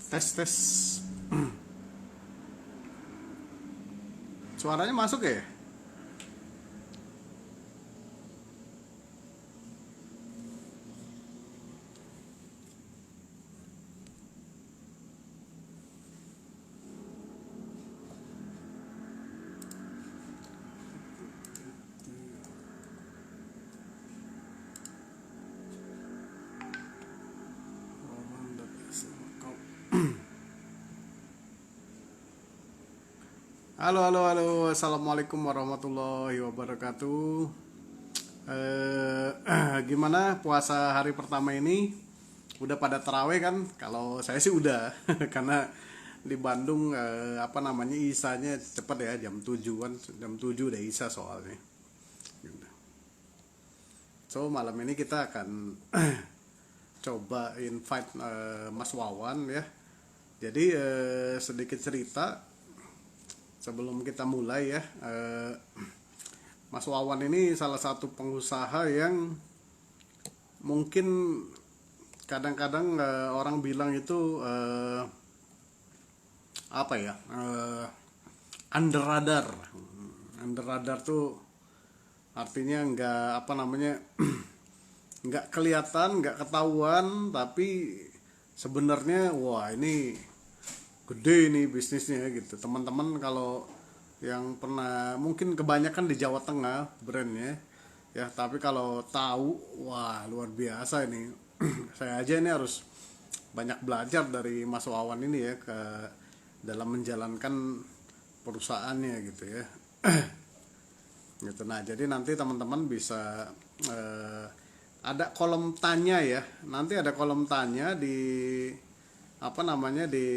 Tes tes. Suaranya masuk ya? Halo halo halo. Assalamualaikum warahmatullahi wabarakatuh. Gimana puasa hari pertama ini? Udah pada terawih kan? Kalau saya sih udah, karena di Bandung apa namanya isanya cepet ya, jam 7 kan, jam 7 udah isa soalnya. So malam ini kita akan coba invite Mas Wawan ya. Jadi sedikit cerita sebelum kita mulai ya. Mas Wawan ini salah satu pengusaha yang mungkin kadang-kadang orang bilang itu apa ya, under radar. Under radar tuh artinya nggak apa namanya nggak kelihatan, nggak ketahuan, tapi sebenarnya wah ini gede nih bisnisnya gitu. Teman-teman kalau yang pernah, mungkin kebanyakan di Jawa Tengah brandnya ya, tapi kalau tahu wah luar biasa ini. Saya aja ini harus banyak belajar dari Mas Wawan ini ya, ke dalam menjalankan perusahaannya gitu ya. Gitu. Nah, jadi nanti teman-teman bisa ada kolom tanya ya. Nanti ada kolom tanya di apa namanya di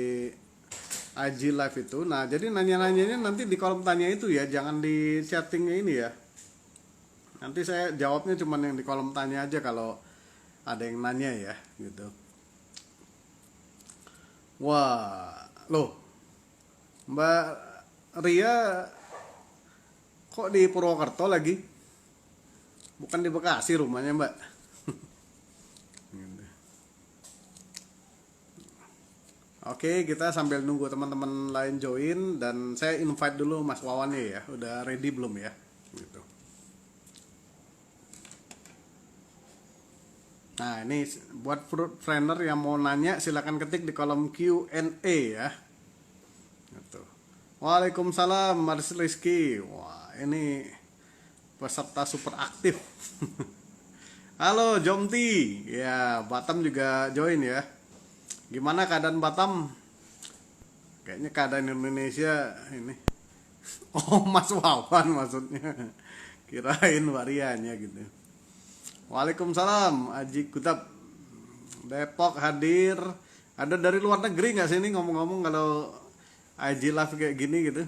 IG Live itu. Nah, jadi nanya-nanyanya nanti di kolom tanya itu ya, jangan di chattingnya ini ya. Nanti saya jawabnya cuma yang di kolom tanya aja kalau ada yang nanya ya, gitu. Wah, loh, Mbak Ria kok di Purwokerto lagi? Bukan di Bekasi rumahnya, Mbak? Oke, kita sambil nunggu teman-teman lain join, dan saya invite dulu Mas Wawan ya. Udah ready belum ya? Gitu. Nah, ini buat fruit trainer yang mau nanya silakan ketik di kolom Q&A ya. Gitu. Waalaikumsalam Mas Rizky. Wah, ini peserta super aktif. Halo Jomti. Ya, Batam juga join ya. Gimana keadaan Batam? Kayaknya keadaan Indonesia ini. Oh, Mas Wawan maksudnya. Kirain variannya gitu. Waalaikumsalam, Aji Kutab. Depok hadir. Ada dari luar negeri nggak sih ini ngomong-ngomong, kalau IG live kayak gini gitu?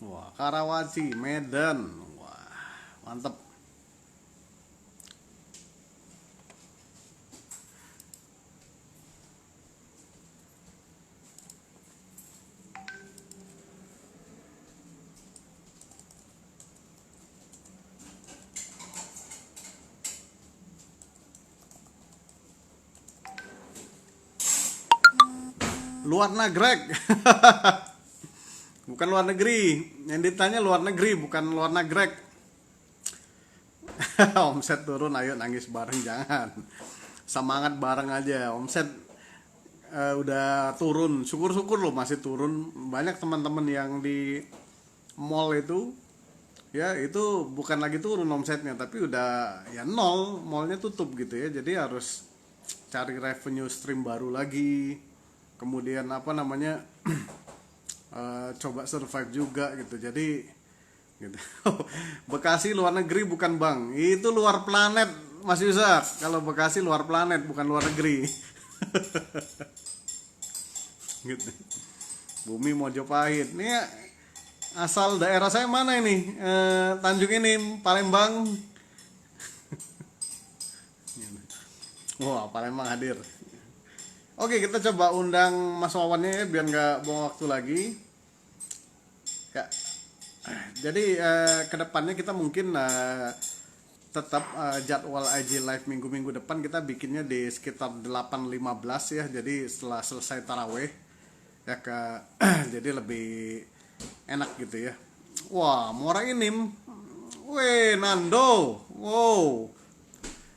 Wah, Karawaci, Medan. Wah, mantep. Luar nagrek. Bukan luar negeri. Yang ditanya luar negeri, bukan luar nagrek. Omset turun, ayo nangis bareng jangan. Semangat bareng aja. Omset udah turun. Syukur-syukur loh masih turun. Banyak teman-teman yang di mall itu ya, itu bukan lagi turun omsetnya, tapi udah ya nol, mallnya tutup gitu ya. Jadi harus cari revenue stream baru lagi. Kemudian apa namanya coba survive juga gitu. Jadi gitu. Bekasi luar negeri bukan bang, itu luar planet Mas Yusak. Kalau Bekasi luar planet bukan luar negeri. Gitu. Bumi Mojopahit ini ya, asal daerah saya mana ini, Tanjung ini, Palembang. Wah, Palembang hadir. Oke, kita coba undang Mas Wawannya ya, biar nggak buang waktu lagi. Ya, jadi kedepannya kita mungkin tetap jadwal IG live minggu-minggu depan kita bikinnya di sekitar 8.15 ya. Jadi setelah selesai taraweh ya ke jadi lebih enak gitu ya. Wah, Muara Inim. Weh, Nando. Wow.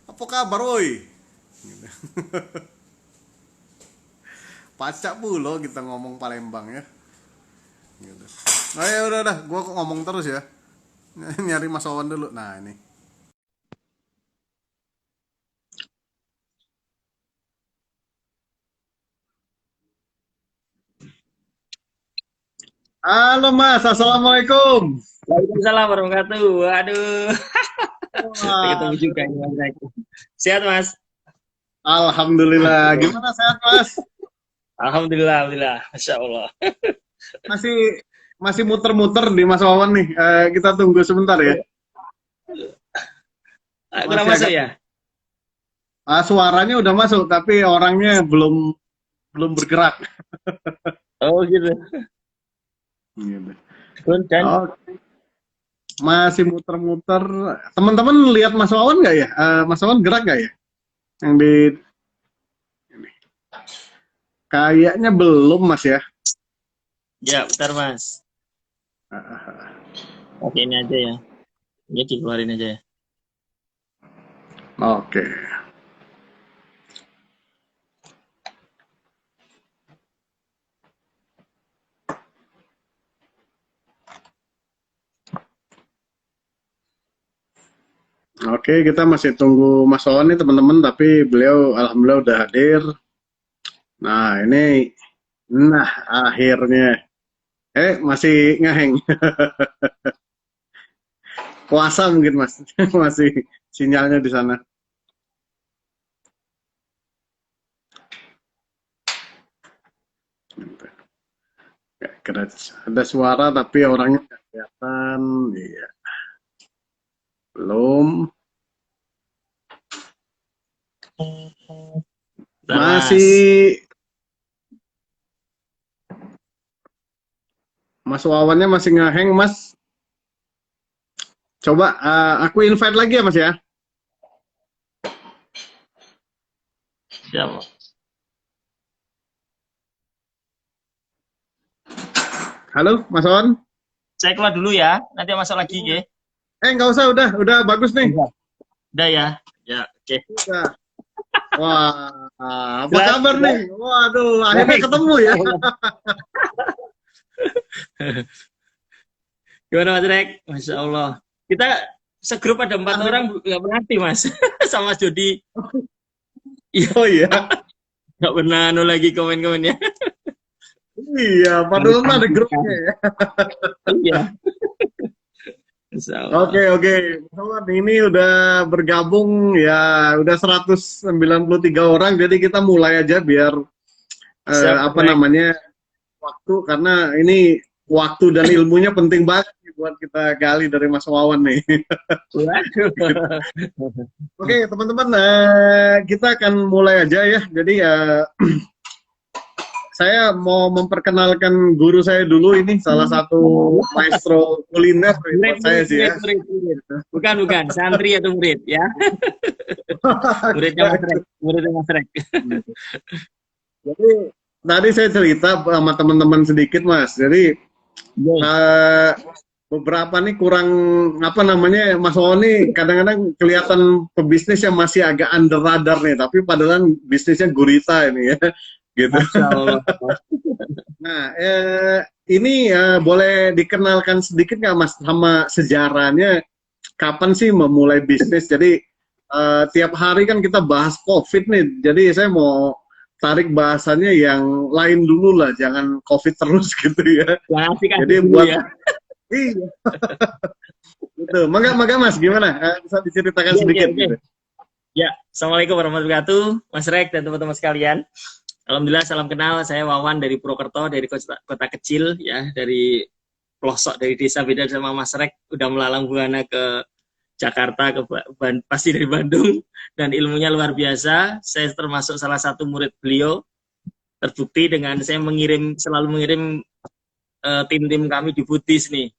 Apa kabar, oi? Gitu. Pacak pula kita ngomong Palembang ya. Gitu. Oh ya udah, gua ngomong terus ya. Nyari Mas Wawan dulu. Nah, ini. Halo Mas, Assalamualaikum. Waalaikumsalam warahmatullahi wabarakatuh. Waduh, ketemu Wah, juga ya Mas. Sehat Mas? Alhamdulillah. Gimana sehat Mas? Alhamdulillah, alhamdulillah. Masya Allah. Masih masih muter-muter di Mas Wawan nih. Kita tunggu sebentar ya. Kurang Masih masuk agak ya? suaranya udah masuk tapi orangnya belum belum bergerak. Oh gitu. Gitu. Dan Oh, masih muter-muter. Teman-teman lihat Mas Wawan nggak ya? Mas Wawan gerak nggak ya? Yang di kayaknya belum Mas ya. ya bentar Mas. Oke ini aja ya. Ini dikeluarin aja ya. Oke. Oke, kita masih tunggu Mas Wawan nih teman-teman, tapi beliau alhamdulillah udah hadir. Nah, nah akhirnya. Masih ngeheng. Puasa mungkin Mas. Masih sinyalnya di sana. Ada suara tapi orangnya nggak kelihatan. Iya. Belum. Bentar, Masih Mas Wawannya masih ngeheng Mas. Coba aku invite lagi ya Mas ya. Siap. Halo Mas Wawan. Saya keluar dulu ya. Nanti masuk lagi ya. Nggak usah, udah bagus nih. Udah ya. Ya, oke. Udah. Wah, apa Jelas, kabar jelas. nih? Waduh, akhirnya ketemu ya. Gimana Mas Rek? Masya Allah. Kita segrup ada 4 orang nggak berarti Mas. Sama Mas Jody. Oh iya. Nggak pernah lagi komen-komennya. Iya, padahal mah ada grupnya ya. Iya. Oke. Sobat, ini udah bergabung ya, udah 193 orang, jadi kita mulai aja biar apa namanya waktu, karena ini waktu dan ilmunya penting banget buat kita gali dari Mas Wawan nih. Oke, teman-teman, kita akan mulai aja ya. Jadi saya mau memperkenalkan guru saya dulu, ini salah satu maestro kuliner buat saya sih ya. Bukan, santri atau murid ya. Muridnya Mas Rek. Jadi tadi saya cerita sama teman-teman sedikit Mas. Jadi beberapa nih kurang apa namanya, Mas Wawan nih kadang-kadang kelihatan pebisnis yang masih agak under radar nih, tapi padahal bisnisnya gurita ini ya. Gitu. Nah, ini boleh dikenalkan sedikit nggak Mas sama sejarahnya, kapan sih memulai bisnis? Jadi tiap hari kan kita bahas COVID nih, jadi saya mau tarik bahasannya yang lain dulu lah, jangan COVID terus gitu ya. Jadi buat ya. Iya. Gitu. Mangga Mas, gimana? Bisa diceritakan sedikit gitu. Ya, Assalamualaikum warahmatullahi wabarakatuh, Mas Rek dan teman-teman sekalian. Alhamdulillah, salam kenal. Saya Wawan dari Purwokerto, dari kota kecil ya, dari pelosok, dari desa beda sama Mas Rek. Udah melalang buana ke Jakarta, pasti dari Bandung, dan ilmunya luar biasa. Saya termasuk salah satu murid beliau. Terbukti dengan saya selalu mengirim tim-tim kami di Buddhis nih.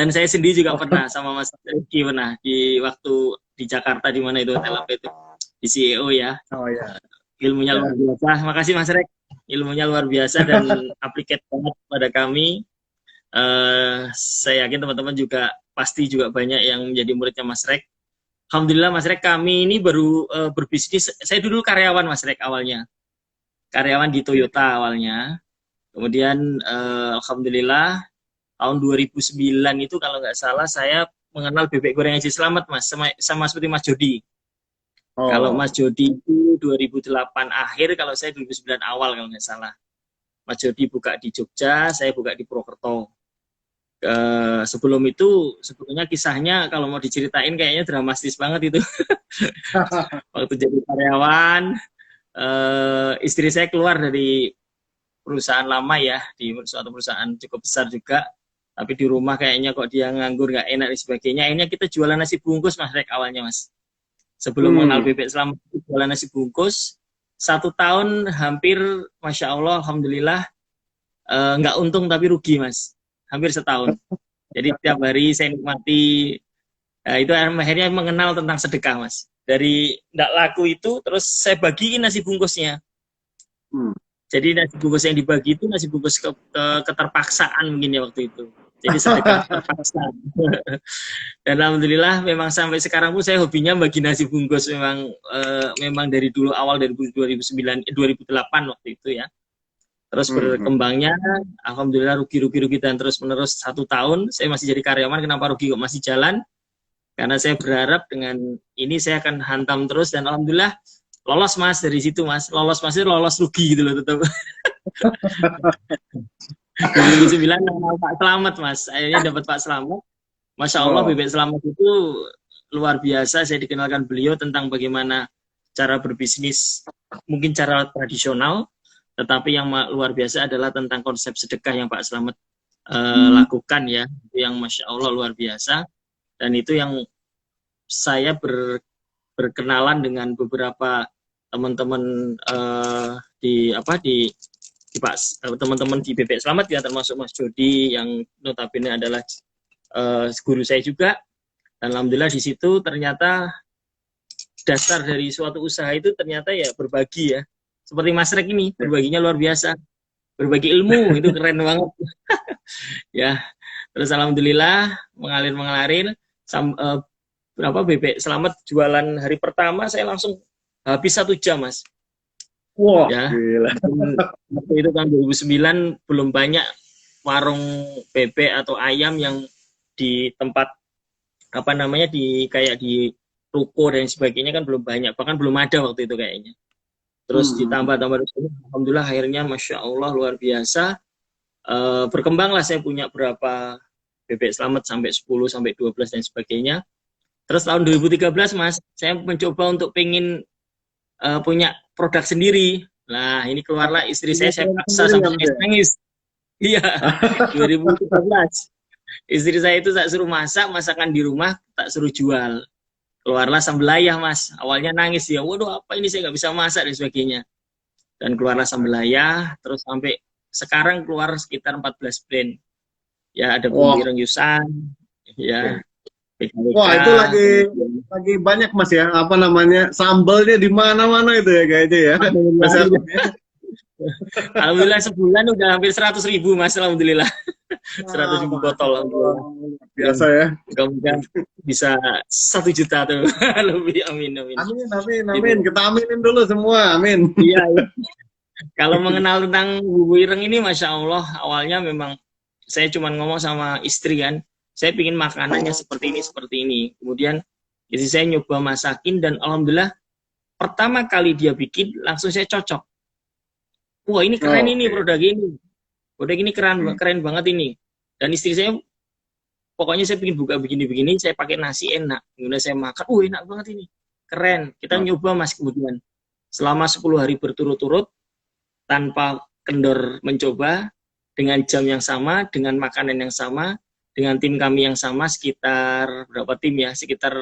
Dan saya sendiri juga pernah sama Mas Riki pernah di waktu di Jakarta di mana itu hotel apa itu di CEO ya. Oh ya. Ilmunya Ya. luar biasa. Makasih Mas Rek. Ilmunya luar biasa dan applicat banget pada kami. Saya yakin teman-teman juga pasti juga banyak yang menjadi muridnya Mas Rek. Alhamdulillah Mas Rek, kami ini baru berbisnis. Saya dulu karyawan Mas Rek awalnya. Karyawan di Toyota awalnya. Kemudian alhamdulillah tahun 2009 itu kalau nggak salah saya mengenal bebek goreng Haji Slamet Mas sama seperti Mas Jody. Kalau Mas Jody itu 2008 akhir, kalau saya 2009 awal kalau nggak salah. Mas Jody buka di Jogja, saya buka di Purwokerto. Sebelum itu sebetulnya kisahnya kalau mau diceritain kayaknya dramatis banget itu. Waktu jadi karyawan, istri saya keluar dari perusahaan lama ya, di suatu perusahaan cukup besar juga, tapi di rumah kayaknya kok dia nganggur, nggak enak dan sebagainya. Akhirnya kita jualan nasi bungkus Mas Rek awalnya Mas. Sebelum mengenal bebek Slamet, jualan nasi bungkus. 1 tahun hampir, Masya Allah, Alhamdulillah, nggak untung tapi rugi Mas. Hampir setahun. Jadi setiap hari saya nikmati, itu akhirnya mengenal tentang sedekah Mas. Dari nggak laku itu, terus saya bagiin nasi bungkusnya. Jadi nasi bungkus yang dibagi itu nasi bungkus keterpaksaan mungkin ya waktu itu. Jadi sedekah terpaksa. Dan alhamdulillah memang sampai sekarang pun saya hobinya bagi nasi bungkus memang dari dulu awal dari 2008 waktu itu ya. Terus berkembangnya alhamdulillah rugi dan terus menerus 1 tahun saya masih jadi karyawan. Kenapa rugi kok masih jalan? Karena saya berharap dengan ini saya akan hantam terus dan alhamdulillah lolos Mas dari situ Mas. Lolos Mas itu lolos rugi gitu loh tetap. 2009 nama Pak Slamet Mas, akhirnya dapat Pak Slamet. Masya Allah bebek Slamet itu luar biasa. Saya dikenalkan beliau tentang bagaimana cara berbisnis, mungkin cara tradisional, tetapi yang luar biasa adalah tentang konsep sedekah yang Pak Slamet lakukan ya, yang Masya Allah luar biasa. Dan itu yang saya berkenalan dengan beberapa teman-teman teman-teman di Bebek Slamet ya, termasuk Mas Jody yang notabene adalah guru saya juga. Dan alhamdulillah di situ ternyata dasar dari suatu usaha itu ternyata ya berbagi ya. Seperti Mas Rek ini, berbaginya luar biasa. Berbagi ilmu itu keren banget. Ya. Terus alhamdulillah mengalir berapa Bebek Slamet jualan hari pertama saya langsung habis 1 jam Mas. Wah, ya. Gila. Waktu itu kan 2009 belum banyak warung bebek atau ayam yang di tempat kayak di ruko dan sebagainya kan belum banyak, bahkan belum ada waktu itu kayaknya. Terus ditambah-tambah alhamdulillah akhirnya Masya Allah luar biasa. Berkembanglah saya punya berapa Bebek Slamet sampai 10 sampai 12 dan sebagainya. Terus tahun 2013 Mas, saya mencoba untuk pengen punya produk sendiri. Nah, ini keluarlah istri saya paksa sampai nangis. Iya, 2013. Istri saya itu tak suruh masak, masakan di rumah tak suruh jual. Keluarlah sambal ayah Mas. Awalnya nangis ya, waduh apa ini saya nggak bisa masak dan sebagainya. Dan keluarlah sambal ayah, terus sampai sekarang keluar sekitar 14 brand. Ya ada bumbu ireng Yusan, ya. Wah itu lagi banyak Mas ya, apa namanya, sambalnya di mana-mana itu ya kayaknya ya. Alhamdulillah sebulan udah hampir 100.000 Mas, alhamdulillah. 100.000 botol, alhamdulillah. Biasa ya. Mudah-mudahan bisa 1 juta tuh lebih, amin. Amin. Kita aminin dulu semua, amin. Iya. Kalau mengenal tentang bumbu ireng ini, Masya Allah, awalnya memang saya cuma ngomong sama istri kan, saya pingin makanannya seperti ini. Kemudian istri saya nyoba masakin dan alhamdulillah pertama kali dia bikin langsung saya cocok. Wah ini keren ini produk ini keren banget ini. Dan istri saya pokoknya saya pingin buka begini, saya pakai nasi enak. Kemudian saya makan, enak banget ini, keren. Kita nyoba Mas, kemudian selama 10 hari berturut-turut tanpa kendor mencoba, dengan jam yang sama, dengan makanan yang sama, dengan tim kami yang sama, sekitar berapa tim ya, sekitar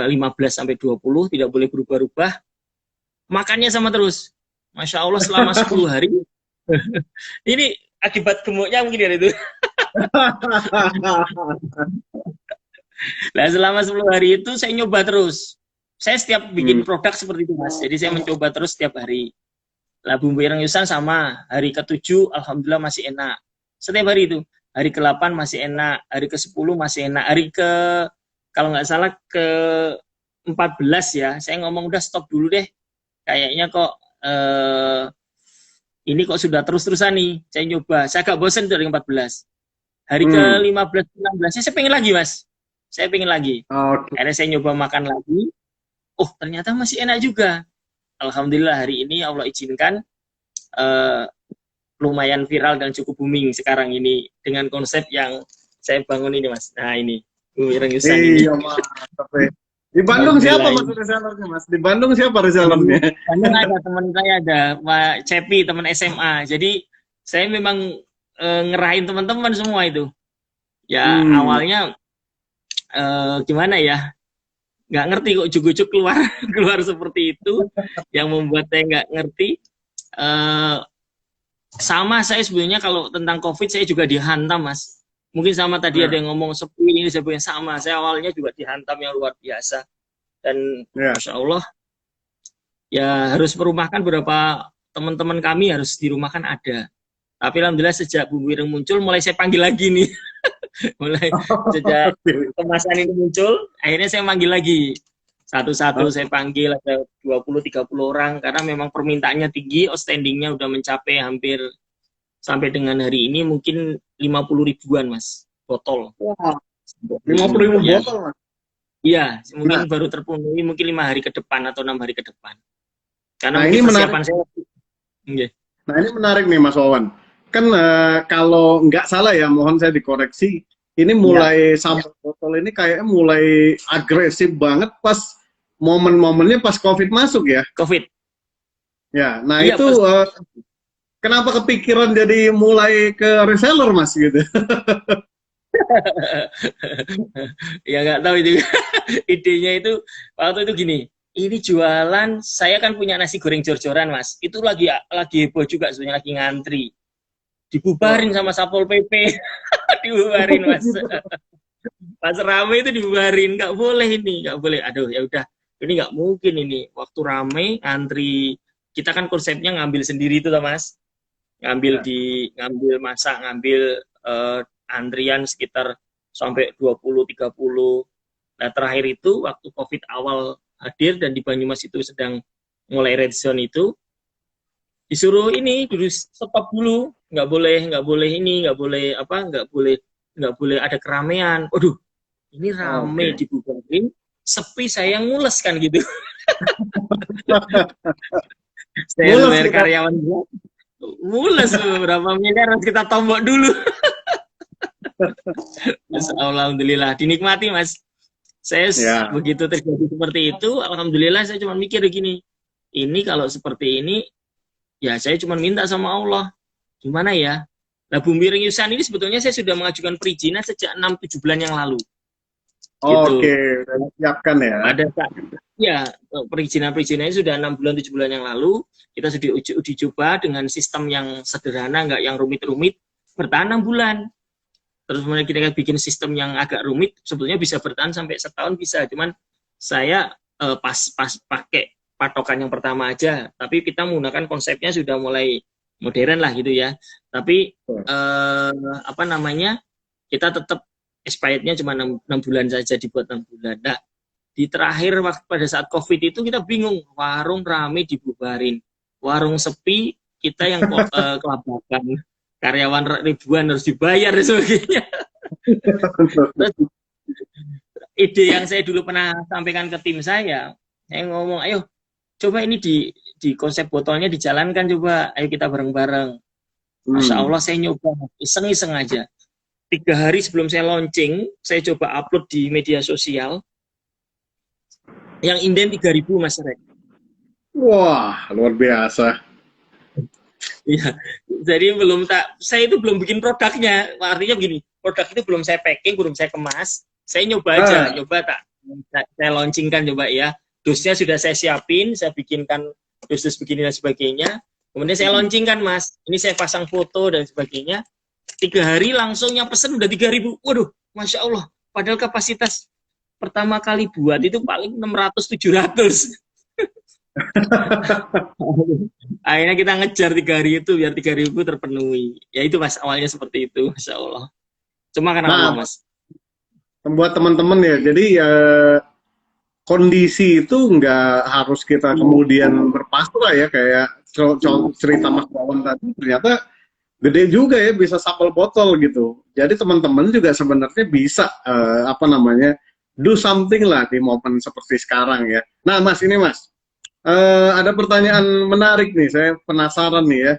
15-20, tidak boleh berubah-ubah, makannya sama terus. Masya Allah selama 10 hari ini akibat gemuknya mungkin ya itu. Nah, selama 10 hari itu saya nyoba terus. Saya setiap bikin produk seperti itu, Mas. Jadi saya mencoba terus setiap hari. Lah bumbu ireng yusan sama. Hari ke-7 alhamdulillah masih enak. Setiap hari itu. Hari ke-8 masih enak, hari ke-10 masih enak. Hari ke kalau nggak salah ke-14 ya, saya ngomong udah stop dulu deh. Kayaknya kok ini kok sudah terus-terusan nih. Saya nyoba. Saya agak bosan dari 14. Hari ke-15 16 saya pengen lagi, Mas. Saya pengen lagi. Oke. Akhirnya saya nyoba makan lagi. Oh, ternyata masih enak juga. Alhamdulillah hari ini Allah izinkan lumayan viral dan cukup booming sekarang ini dengan konsep yang saya bangun ini, Mas. Nah, ini ireng yusan ini. Iya, mantap. Di Bandung siapa Mas resellernya, Mas? Di Bandung siapa resellernya? Bandung ada teman saya, ada Pak Cepi, teman SMA. Jadi saya memang ngerahin teman-teman semua itu. Ya awalnya gimana ya? Nggak ngerti kok ujuk-ujuk keluar seperti itu, yang membuat saya nggak ngerti. Sama saya sebenarnya kalau tentang COVID saya juga dihantam, Mas. Mungkin sama tadi ada yang ngomong sepi ini sebenarnya sama. Saya awalnya juga dihantam yang luar biasa. Dan Masya Allah, ya harus merumahkan beberapa teman-teman kami harus dirumahkan ada. Tapi alhamdulillah sejak bumbu ireng muncul, mulai saya panggil lagi nih. Mulai sejak kemasan ini muncul, akhirnya saya panggil lagi. Satu-satu saya panggil, ada 20-30 orang, karena memang permintaannya tinggi, outstandingnya udah mencapai hampir, sampai dengan hari ini mungkin 50 ribuan, Mas, botol. Wah, 50.000 botol, Mas? Iya, mungkin baru terpenuhi mungkin 5 hari ke depan atau 6 hari ke depan. Karena nah, ini persiapan saya. Nah, ini menarik nih, Mas Wawan. Kan kalau nggak salah ya, mohon saya dikoreksi, ini mulai sampel botol ini kayaknya mulai agresif banget pas momen-momennya pas COVID masuk ya. COVID. Ya, nah iya, itu kenapa kepikiran jadi mulai ke reseller, Mas, gitu? Ya nggak tahu itu. Idenya itu waktu itu gini. Ini jualan, saya kan punya nasi goreng jor-joran, Mas. Itu lagi heboh juga sebenarnya, lagi ngantri. Dibubarin sama Satpol PP. Dibubarin, Mas. Pas rame itu dibubarin, nggak boleh ini, nggak boleh. Aduh, ya udah, ini nggak mungkin ini. Waktu rame, ngantri, kita kan konsepnya ngambil sendiri itu, Mas. Ngambil masak, ngambil antrian sekitar sampai 20-30. Nah, terakhir itu waktu COVID awal hadir dan di Banyumas itu sedang mulai red zone itu, disuruh ini dulu stop dulu, nggak boleh ini, nggak boleh ada keramaian. Waduh, ini rame dibubarin, sepi, saya ngules kan gitu. Saya bayar karyawan mules berapa miliar harus kita tombok dulu. Alhamdulillah dinikmati, Mas. Saya begitu terjadi seperti itu, alhamdulillah saya cuma mikir begini, ini kalau seperti ini ya saya cuma minta sama Allah, gimana ya. Nah, bumbu ireng yusan ini sebetulnya saya sudah mengajukan perizinan sejak 6-7 bulan yang lalu. Oke, siapkan ya. Pada saat ya perizinannya sudah 6 bulan 7 bulan yang lalu, kita sudah uji coba dengan sistem yang sederhana, nggak yang rumit-rumit, bertahan 6 bulan. Terus mulai kita bikin sistem yang agak rumit, sebetulnya bisa bertahan sampai setahun bisa. Cuman saya pas pakai patokan yang pertama aja, tapi kita menggunakan konsepnya sudah mulai modern lah gitu ya. Tapi kita tetap expirednya cuma 6 bulan saja, dibuat 6 bulan. Nah, di terakhir waktu pada saat COVID itu kita bingung, warung rame dibubarin, warung sepi, kita yang kelabakan, karyawan ribuan harus dibayar dan sebagainya. Ide yang saya dulu pernah sampaikan ke tim saya ngomong, ayo coba ini di konsep botolnya dijalankan, coba ayo kita bareng-bareng. Masya Allah saya nyoba iseng-iseng aja. 3 hari sebelum saya launching, saya coba upload di media sosial. Yang inden 3.000, Mas Rek. Wah, luar biasa. Iya, jadi saya itu belum bikin produknya. Artinya begini, produk itu belum saya packing, belum saya kemas. Saya nyoba aja, saya launchingkan coba ya. Dosnya sudah saya siapin, saya bikinkan dos begini dan sebagainya. Kemudian saya launching kan Mas, ini saya pasang foto dan sebagainya. 3 hari langsung yang pesen udah 3.000. Waduh, Masya Allah. Padahal kapasitas pertama kali buat itu paling 600-700. Akhirnya kita ngejar 3 hari itu biar 3.000 terpenuhi. Ya itu Mas, awalnya seperti itu, Masya Allah. Cuma karena Allah Nah, Mas. buat teman-teman ya, jadi kondisi itu nggak harus kita kemudian berpasrah ya, kayak cerita Mas Wawan tadi, ternyata gede juga ya, bisa sambal botol gitu. Jadi teman-teman juga sebenarnya bisa apa namanya, do something lah di momen seperti sekarang ya. Nah Mas, ini Mas, ada pertanyaan menarik nih, saya penasaran nih ya.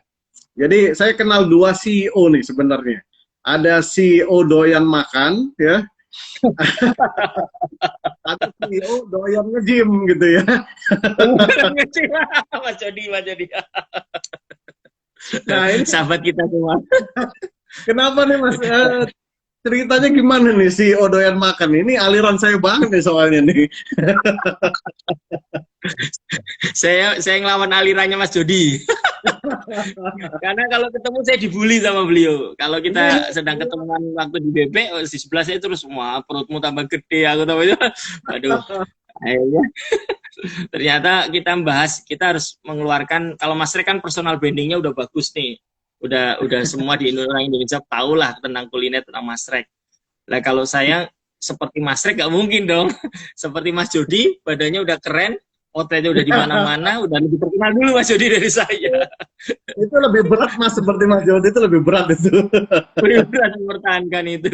Jadi saya kenal 2 CEO nih sebenarnya. Ada CEO doyan makan ya, ada CEO doyan nge-gym gitu ya. Mas Jody, Mas Jody. Nah ini Sahabat kita semua. kenapa nih Mas? Ceritanya gimana nih CEO doyan makan? Ini aliran saya banget nih soalnya nih. Saya ngelawan alirannya Mas Jody. Karena kalau ketemu saya dibully sama beliau. Kalau kita sedang ketemuan waktu di BP, di sebelah saya terus semua perutmu tambah gede, aku tahu. Aduh, akhirnya ternyata kita bahas, kita harus mengeluarkan, kalau Mas Rek kan personal brandingnya udah bagus nih. Udah semua di Indonesia tahu lah tentang kuliner, tentang Mas Rek. Nah kalau saya seperti Mas Rek gak mungkin dong. Seperti Mas Jody, badannya udah keren, outletnya udah di mana-mana, udah lebih terkenal dulu Mas Jody dari saya. Itu lebih berat Mas, seperti Mas Jody itu lebih berat itu. Lebih berat mempertahankan itu.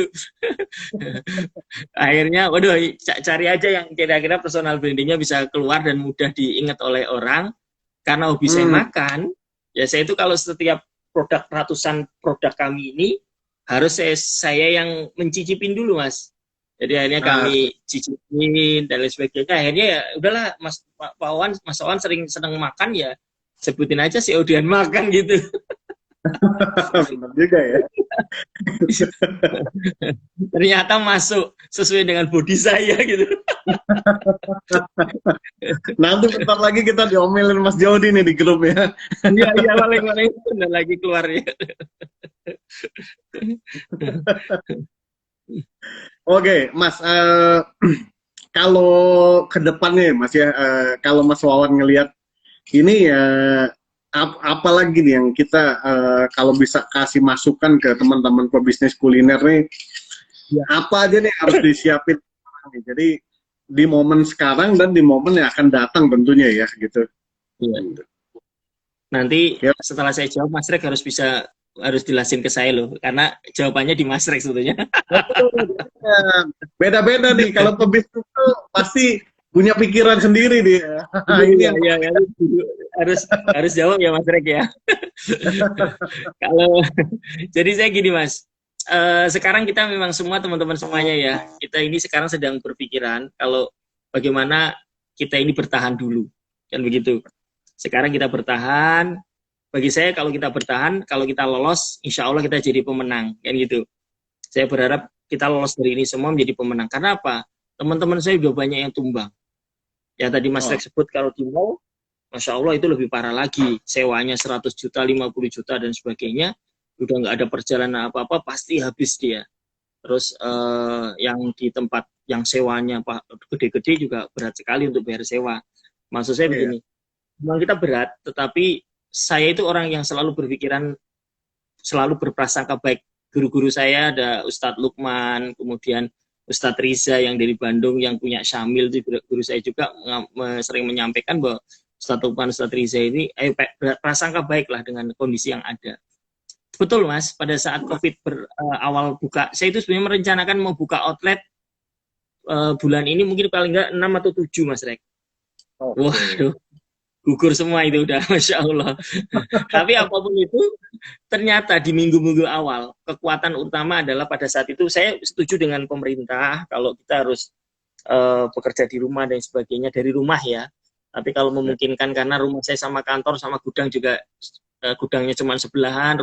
Akhirnya, waduh, cari aja yang kira-kira personal brandingnya bisa keluar dan mudah diingat oleh orang. Karena hobi saya makan, ya saya itu kalau setiap produk, ratusan produk kami ini harus saya yang mencicipin dulu Mas. Jadi akhirnya kami cicipin dan lain sebagainya. Akhirnya ya udahlah Mas Wawan sering seneng makan ya, sebutin aja si Odian makan gitu. Benar juga ya. Ternyata masuk sesuai dengan body saya gitu. Nanti bentar lagi kita diomelin Mas Jody nih di grup ya. Iya paling benar lagi keluar ya. Oke, Mas, kalau ke depannya Mas ya, kalau Mas Wawan ngelihat ini ya, apalagi nih yang kita kalau bisa kasih masukan ke teman-teman pebisnis kuliner nih, Ya. apa aja nih harus disiapin nih? Jadi di momen sekarang dan di momen yang akan datang tentunya ya gitu. Iya. Nanti Yep. setelah saya jawab Mas Rek harus jelasin ke saya loh, karena jawabannya di Mas Rek sebetulnya. Beda-beda nih, kalau pebisnis itu pasti punya pikiran sendiri dia. Ini yang ya, harus jawab ya Mas Rek ya. Kalau jadi saya gini Mas, sekarang kita memang semua teman-teman semuanya ya, kita ini sekarang sedang berpikiran kalau bagaimana kita ini bertahan dulu, kan begitu. Sekarang kita bertahan. Bagi saya kalau kita bertahan, kalau kita lolos, insya Allah kita jadi pemenang, kan gitu. Saya berharap kita lolos dari ini semua menjadi pemenang. Karena apa? Teman-teman saya juga banyak yang tumbang. Ya tadi Mas Rek sebut kalau di mall, Masya Allah itu lebih parah lagi. Sewanya 100 juta, 50 juta dan sebagainya. Udah nggak ada perjalanan apa-apa, pasti habis dia. Terus yang di tempat yang sewanya gede-gede juga berat sekali untuk bayar sewa. Maksud saya begini, memang kita berat, tetapi saya itu orang yang selalu berpikiran, selalu berprasangka baik. Guru-guru saya ada Ustadz Lukman, kemudian Ustadz Riza yang dari Bandung yang punya Syamil, itu guru saya juga sering menyampaikan bahwa Ustadz Lukman, Ustadz Riza ini prasangka baiklah dengan kondisi yang ada. Betul Mas, pada saat COVID awal buka, saya itu sebenarnya merencanakan mau buka outlet bulan ini mungkin paling nggak 6 atau 7 Mas Rek. Waduh, gugur semua itu udah, Masya Allah. Tapi apapun itu, ternyata di minggu-minggu awal, kekuatan utama adalah pada saat itu, saya setuju dengan pemerintah, kalau kita harus bekerja di rumah dan sebagainya, dari rumah ya. Tapi kalau memungkinkan, karena rumah saya sama kantor, sama gudang juga, gudangnya cuma sebelahan,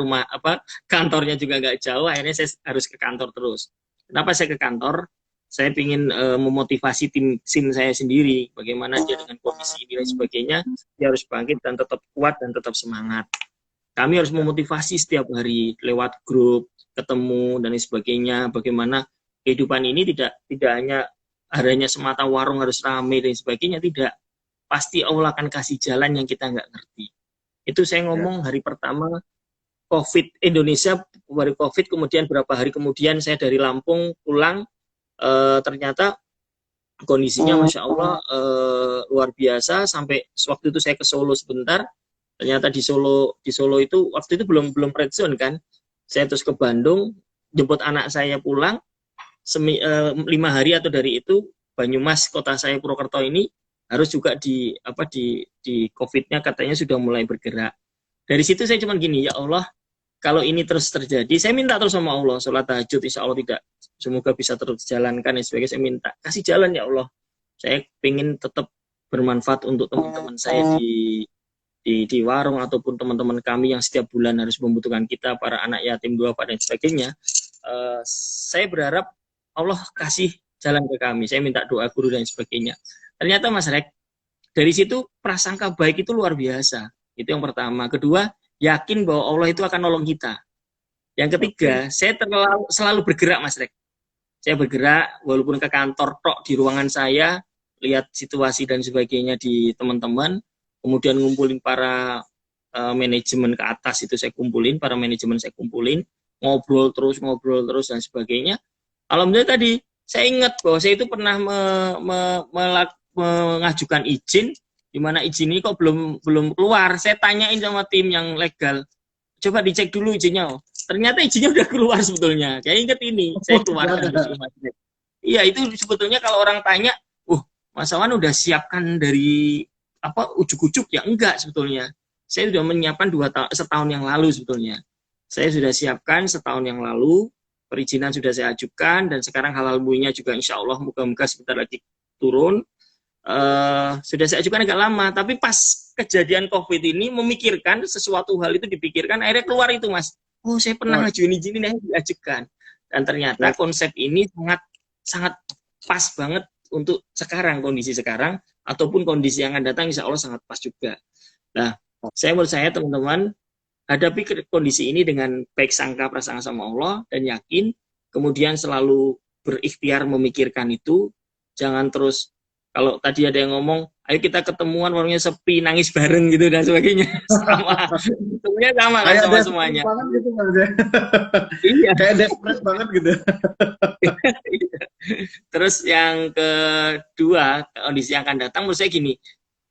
kantornya juga nggak jauh, akhirnya saya harus ke kantor terus. Kenapa saya ke kantor? Saya ingin memotivasi tim saya sendiri, bagaimana dia dengan kondisi ini dan sebagainya, dia harus bangkit dan tetap kuat dan tetap semangat. kami harus memotivasi setiap hari lewat grup, ketemu dan lain sebagainya. Bagaimana kehidupan ini tidak hanya semata warung harus ramai dan sebagainya, tidak. Pasti Allah akan kasih jalan yang kita nggak ngerti. Itu saya ngomong hari pertama COVID Indonesia, hari COVID, kemudian berapa hari kemudian saya dari Lampung pulang, ternyata kondisinya Masya Allah luar biasa. Sampai waktu itu saya ke Solo sebentar, ternyata di Solo itu waktu itu belum red zone kan. Saya terus ke Bandung, jemput anak saya pulang, 5 hari atau dari itu Banyumas kota saya Purwokerto ini harus juga di COVID-nya katanya sudah mulai bergerak. Dari situ saya cuma gini, ya Allah, kalau ini terus terjadi, saya minta terus sama Allah, sholat tahajud, insya Allah tidak, semoga bisa terus dijalankan dan sebagainya. Saya minta, kasih jalan ya Allah. Saya ingin tetap bermanfaat untuk teman-teman saya di warung ataupun teman-teman kami yang setiap bulan harus membutuhkan kita, para anak yatim duafa dan sebagainya. Saya berharap Allah kasih jalan ke kami. Saya minta doa guru dan sebagainya. Ternyata Mas Rek, dari situ prasangka baik itu luar biasa. Itu yang pertama. Kedua, yakin bahwa Allah itu akan nolong kita. Yang ketiga, saya selalu bergerak Mas Rek. Saya bergerak walaupun ke kantor tok di ruangan saya, lihat situasi dan sebagainya di teman-teman, kemudian ngumpulin para manajemen ke atas itu saya kumpulin, para manajemen saya kumpulin, ngobrol terus dan sebagainya. Alhamdulillah tadi saya ingat bahwa saya itu pernah mengajukan izin, di mana izin ini kok belum keluar. Saya tanyain sama tim yang legal, coba dicek dulu izinnya. Ternyata izinnya udah keluar sebetulnya. Saya ingat ini, saya keluarkan. Iya, itu sebetulnya kalau orang tanya, Mas Awan udah siapkan dari ujuk-ujuk, ya enggak sebetulnya. Saya sudah menyiapkan setahun yang lalu sebetulnya. Saya sudah siapkan setahun yang lalu, perizinan sudah saya ajukan, dan sekarang halal muinya juga insya Allah moga-moga sebentar lagi turun. Sudah saya ajukan agak lama, tapi pas kejadian COVID ini memikirkan sesuatu hal itu dipikirkan, akhirnya keluar itu Mas. Saya pernah ngajuin izin ini, diajukan. Dan ternyata konsep ini sangat pas banget untuk sekarang, kondisi sekarang, ataupun kondisi yang akan datang insya Allah sangat pas juga. Nah, menurut saya teman-teman, hadapi kondisi ini dengan baik sangka prasangka sama Allah, dan yakin, kemudian selalu berikhtiar memikirkan itu, jangan terus, kalau tadi ada yang ngomong, ayo kita ketemuan warungnya sepi, nangis bareng gitu dan sebagainya. Sama. Semuanya sama kan, sama semuanya. Gitu, iya. Kayak desperate banget gitu. Terus yang kedua, kondisi yang akan datang, menurut saya gini,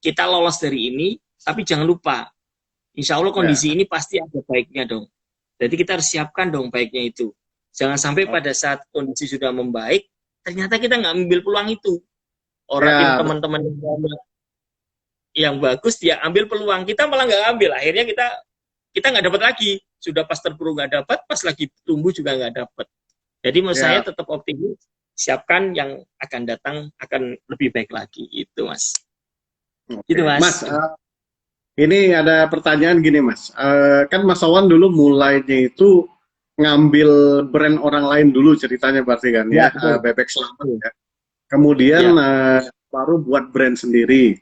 kita lolos dari ini, tapi jangan lupa, insya Allah kondisi ini pasti ada baiknya dong. Jadi kita harus siapkan dong baiknya itu. Jangan sampai pada saat kondisi sudah membaik, ternyata kita nggak ambil peluang itu. Orang teman-teman yang bagus dia ambil peluang, kita malah nggak ambil. Akhirnya kita nggak dapat lagi. Sudah pas terpuruk nggak dapat, pas lagi tumbuh juga nggak dapat. Jadi menurut saya tetap optimis, siapkan yang akan datang akan lebih baik lagi. Itu Mas. Gitu Mas. Ini ada pertanyaan gini Mas. Kan Mas Awan dulu mulainya itu ngambil brand orang lain dulu ceritanya berarti kan ya, Bebek Selamat ya. Kemudian baru buat brand sendiri.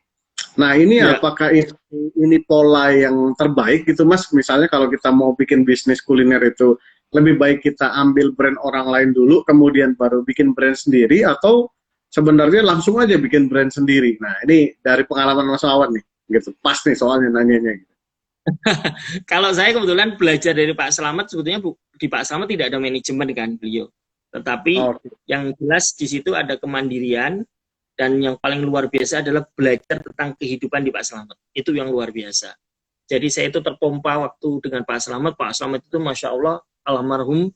Nah ini apakah ini pola yang terbaik gitu Mas? Misalnya kalau kita mau bikin bisnis kuliner itu lebih baik kita ambil brand orang lain dulu, kemudian baru bikin brand sendiri, atau sebenarnya langsung aja bikin brand sendiri? Nah ini dari pengalaman Mas Awan nih, gitu. Pas nih soalnya nanyanya. Gitu. Kalau saya kebetulan belajar dari Pak Slamet, sebetulnya di Pak Slamet tidak ada manajemen kan beliau. Tetapi yang jelas di situ ada kemandirian, dan yang paling luar biasa adalah belajar tentang kehidupan di Pak Slamet. Itu yang luar biasa. Jadi saya itu terpompa waktu dengan Pak Slamet. Pak Slamet itu Masya Allah, almarhum,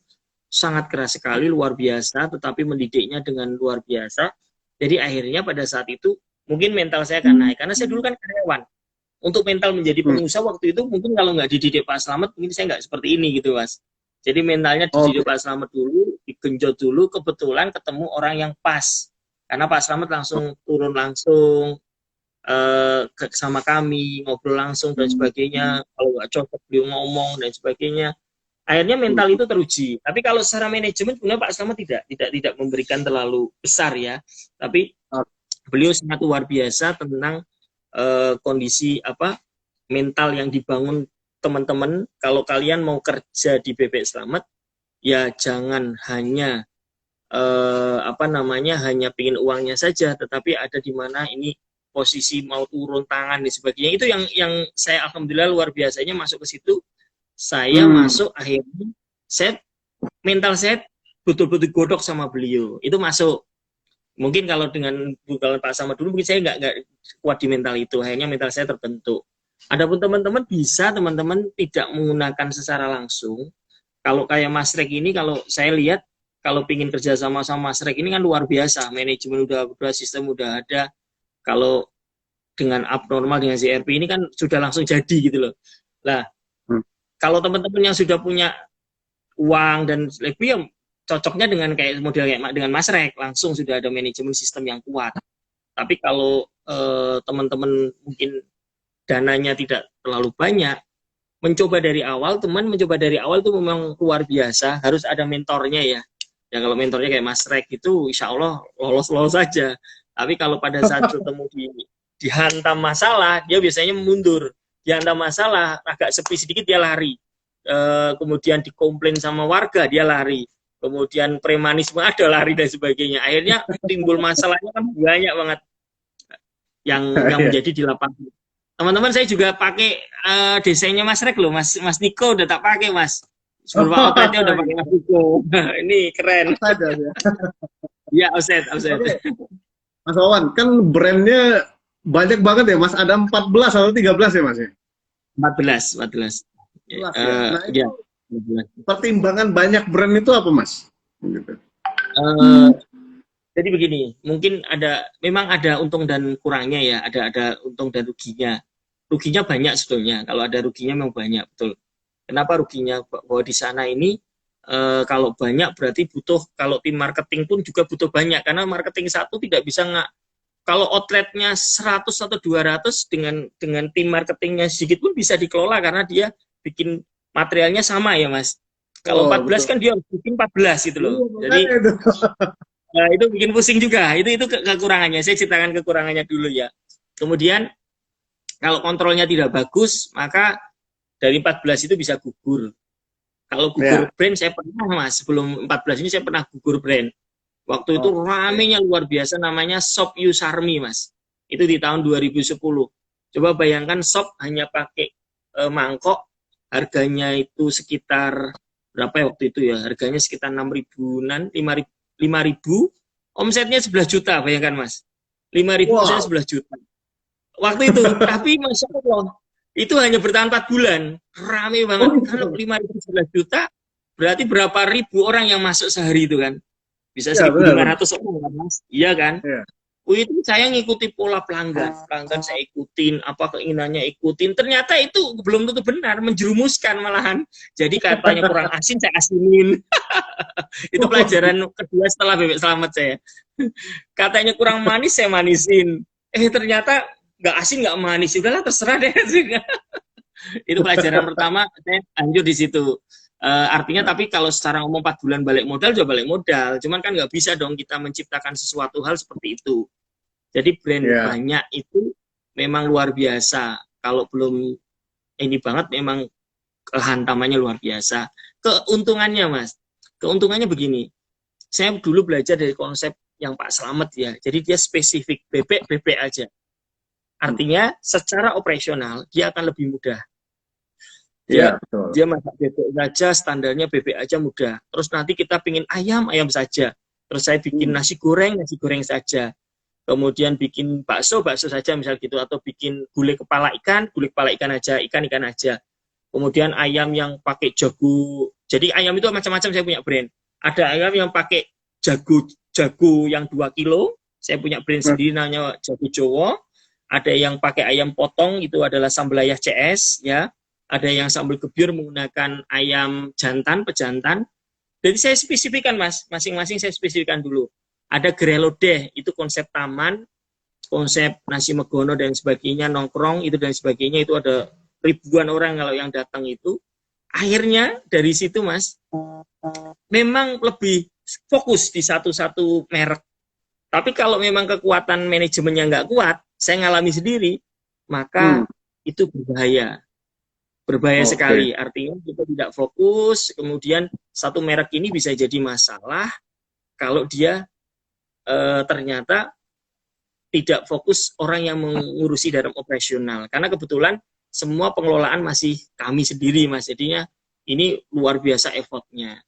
sangat keras sekali, luar biasa, tetapi mendidiknya dengan luar biasa. Jadi akhirnya pada saat itu, mungkin mental saya akan naik. Karena saya dulu kan karyawan. Untuk mental menjadi pengusaha waktu itu, mungkin kalau nggak dididik Pak Slamet, mungkin saya nggak seperti ini gitu Mas. Jadi mentalnya dididik Pak Slamet dulu, digenjot dulu, kebetulan ketemu orang yang pas. Karena Pak Slamet langsung turun langsung sama kami, ngobrol langsung dan sebagainya. Kalau nggak cocok beliau ngomong dan sebagainya. Akhirnya mental itu teruji. Tapi kalau secara manajemen sebenarnya Pak Slamet tidak memberikan terlalu besar ya. Tapi beliau sangat luar biasa tentang kondisi mental yang dibangun teman-teman, kalau kalian mau kerja di Bebek Selamat, ya jangan hanya hanya pingin uangnya saja, tetapi ada di mana ini posisi mau turun tangan dan sebagainya. Itu yang saya alhamdulillah luar biasanya masuk ke situ. Saya masuk akhirnya mental set betul-betul godok sama beliau. Itu masuk. Mungkin kalau Pak Sama dulu mungkin saya nggak kuat di mental itu. Akhirnya mental saya terbentuk. Adapun teman-teman bisa teman-teman tidak menggunakan secara langsung. Kalau kayak Mas Rek ini, kalau saya lihat kalau pingin kerja sama Mas Rek ini kan luar biasa. Manajemen udah sistem udah ada. Kalau dengan abnormal dengan CRP ini kan sudah langsung jadi gitu loh. Nah, kalau teman-teman yang sudah punya uang dan lebih ya cocoknya dengan kayak model kayak dengan Mas Rek, langsung sudah ada manajemen sistem yang kuat. Tapi kalau teman-teman mungkin dananya tidak terlalu banyak, mencoba dari awal itu memang luar biasa, harus ada mentornya ya. Ya kalau mentornya kayak Mas Rek itu insya Allah lolos saja. Tapi kalau pada saat ketemu dihantam masalah, dia biasanya mundur. Dihantam masalah, agak sepi sedikit dia lari. Kemudian dikomplain sama warga, dia lari. Kemudian premanisme ada, lari dan sebagainya. Akhirnya timbul masalahnya kan banyak banget yang menjadi di lapangan. Teman-teman, saya juga pakai desainnya Mas Rek loh, Mas Niko udah tak pakai Mas. Sebelum outletnya udah pakai Mas Niko. Ini keren. Ya, offset. Okay. Mas Wawan, kan brandnya banyak banget ya Mas, ada 14 atau 13 ya Mas? 14. Nah, itu pertimbangan banyak brand itu apa Mas? Gitu. Jadi begini, mungkin memang ada untung dan kurangnya ya, ada untung dan ruginya. Ruginya banyak sebetulnya, kalau ada ruginya memang banyak, betul. Kenapa ruginya? Bahwa di sana ini kalau banyak berarti butuh, kalau tim marketing pun juga butuh banyak, karena marketing satu tidak bisa kalau outletnya 100 atau 200 dengan tim marketingnya sedikit pun bisa dikelola karena dia bikin materialnya sama ya Mas. Kalau 14 betul. Kan dia harus bikin 14 gitu loh. Jadi itu bikin pusing juga. Itu kekurangannya. Saya ceritakan kekurangannya dulu ya. Kemudian kalau kontrolnya tidak bagus, maka dari 14 itu bisa gugur. Kalau gugur brand saya pernah Mas, sebelum 14 ini saya pernah gugur brand. Waktu itu ramenya luar biasa, namanya Shop Yusarmi Mas. Itu di tahun 2010. Coba bayangkan shop hanya pakai mangkok, harganya itu sekitar berapa ya waktu itu ya? Harganya sekitar 6.000-an, 5.000, omsetnya 11 juta, bayangkan Mas. 5.000 omsetnya 11 juta. Waktu itu, tapi Masya Allah, itu hanya bertahan 4 bulan. Rame banget. Kalau 5.000 11 juta, berarti berapa ribu orang yang masuk sehari itu kan? Bisa 1.500 orang kan Mas? Iya kan? Ya. Itu saya ngikuti pola pelanggan saya ikutin, apa keinginannya ikutin. Ternyata itu belum tentu benar, menjerumuskan malahan. Jadi katanya kurang asin, saya asinin. Itu pelajaran kedua setelah Bebek Selamat saya. Katanya kurang manis, saya manisin. Ternyata nggak asin, nggak manis. Udahlah, terserah deh. Itu pelajaran pertama, saya lanjut di situ. Artinya tapi kalau secara ngomong 4 bulan balik modal, juga balik modal. Cuman kan nggak bisa dong kita menciptakan sesuatu hal seperti itu. Jadi brand banyak itu memang luar biasa. Kalau belum ini banget, memang hantamannya luar biasa. Keuntungannya Mas, keuntungannya begini. Saya dulu belajar dari konsep yang Pak Slamet ya. Jadi dia spesifik, bebek aja. Artinya secara operasional dia akan lebih mudah. Dia masak bebek saja, standarnya bebek aja mudah. Terus nanti kita pingin ayam saja. Terus saya bikin nasi goreng saja. Kemudian bikin bakso saja misal gitu. Atau bikin gulai kepala ikan aja, ikan aja. Kemudian ayam yang pakai jago. Jadi ayam itu macam-macam, saya punya brand. Ada ayam yang pakai jago yang 2 kilo. Saya punya brand sendiri namanya Jago Jowo. Ada yang pakai ayam potong, itu adalah Sambelayah CS ya. Ada yang sambal gebyur menggunakan ayam pejantan. Jadi saya spesifikan Mas, masing-masing saya spesifikan dulu. Ada grelodeh, itu konsep taman, konsep nasi megono dan sebagainya, nongkrong itu dan sebagainya, itu ada ribuan orang kalau yang datang itu. Akhirnya dari situ Mas, memang lebih fokus di satu merek. Tapi kalau memang kekuatan manajemennya nggak kuat, saya ngalami sendiri, maka itu berbahaya. Berbahaya Oke. sekali. Artinya kita tidak fokus, kemudian satu merek ini bisa jadi masalah kalau dia ternyata tidak fokus orang yang mengurusi dalam operasional. Karena kebetulan semua pengelolaan masih kami sendiri, Mas. Jadinya ini luar biasa effortnya.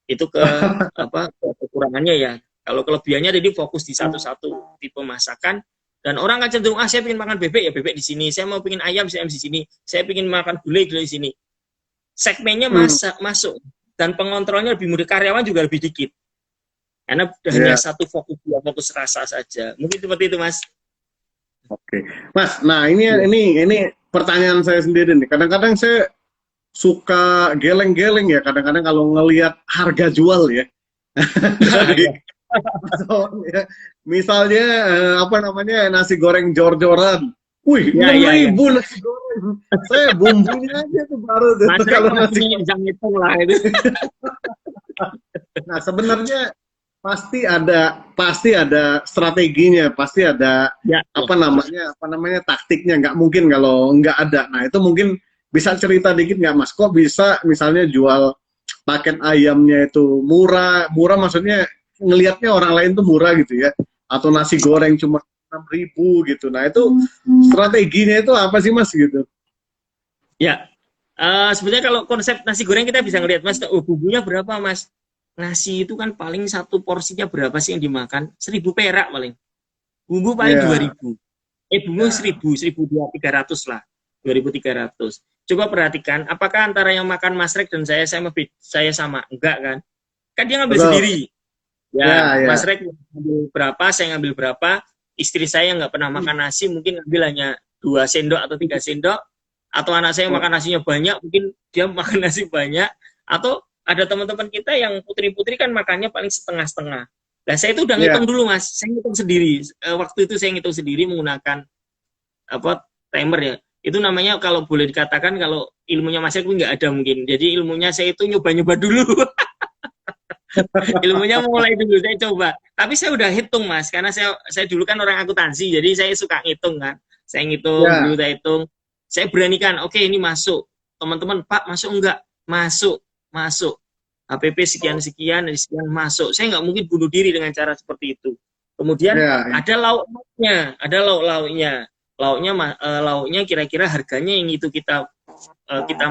Itu kekurangannya ya. Kalau kelebihannya jadi fokus di satu-satu tipe masakan, dan orang kan cenderung, saya pengen makan bebek ya bebek di sini, saya mau pengen ayam di sini, saya pengen makan gulai di sini. Segmennya masuk, dan pengontrolnya lebih mudah, karyawan juga lebih dikit. Karena hanya satu fokus, dua fokus rasa saja. Mungkin seperti itu, Mas. Oke. Mas, nah ini pertanyaan saya sendiri nih. Kadang-kadang saya suka geleng-geleng ya, kadang-kadang kalau ngelihat harga jual ya. Ya. Misalnya nasi goreng jor-joran. Wih, 6.000 nasi goreng. Saya bumbunya aja tuh baru tuh. Kalau nasi bisa ngitung lah itu. Nah, sebenarnya pasti ada strateginya, pasti ada apa namanya taktiknya. Nggak mungkin kalau nggak ada. Nah, itu mungkin bisa cerita dikit nggak, Mas? Kok bisa misalnya jual paket ayamnya itu murah maksudnya ngelihatnya orang lain tuh murah gitu ya, atau nasi goreng cuma 6.000 gitu. Nah, itu strateginya itu apa sih, Mas, gitu? Ya, sebenarnya kalau konsep nasi goreng kita bisa ngelihat, Mas, bumbunya berapa, Mas? Nasi itu kan paling satu porsinya berapa sih yang dimakan? 1.000 perak paling. Bumbu paling 2.000. Bumbu 1.300 lah. 2.300. Coba perhatikan, apakah antara yang makan Mas Rek dan saya sama? Enggak kan? Kan dia ngambil sendiri. Mas Rek ngambil berapa, saya ngambil berapa. Istri saya nggak pernah makan nasi, mungkin ngambil hanya 2 sendok atau 3 sendok. Atau anak saya makan nasinya banyak, mungkin dia makan nasi banyak. Atau ada teman-teman kita yang putri-putri kan makannya paling setengah-setengah. Nah, saya itu udah ngitung dulu, Mas. Saya ngitung sendiri. Waktu itu saya ngitung sendiri menggunakan timer ya. Itu namanya kalau boleh dikatakan kalau ilmunya Mas Rek nggak ada mungkin. Jadi ilmunya saya itu nyoba-nyoba dulu. Ilmunya mulai dulu saya coba. Tapi saya udah hitung, Mas, karena saya dulu kan orang akuntansi, jadi saya suka ngitung kan. Saya ngitung dulu, saya hitung. Saya beranikan, oke, ini masuk. Teman-teman, Pak, masuk enggak? Masuk. HPP sekian masuk. Saya nggak mungkin bunuh diri dengan cara seperti itu. Kemudian ada lauknya. Lauknya kira-kira harganya yang itu kita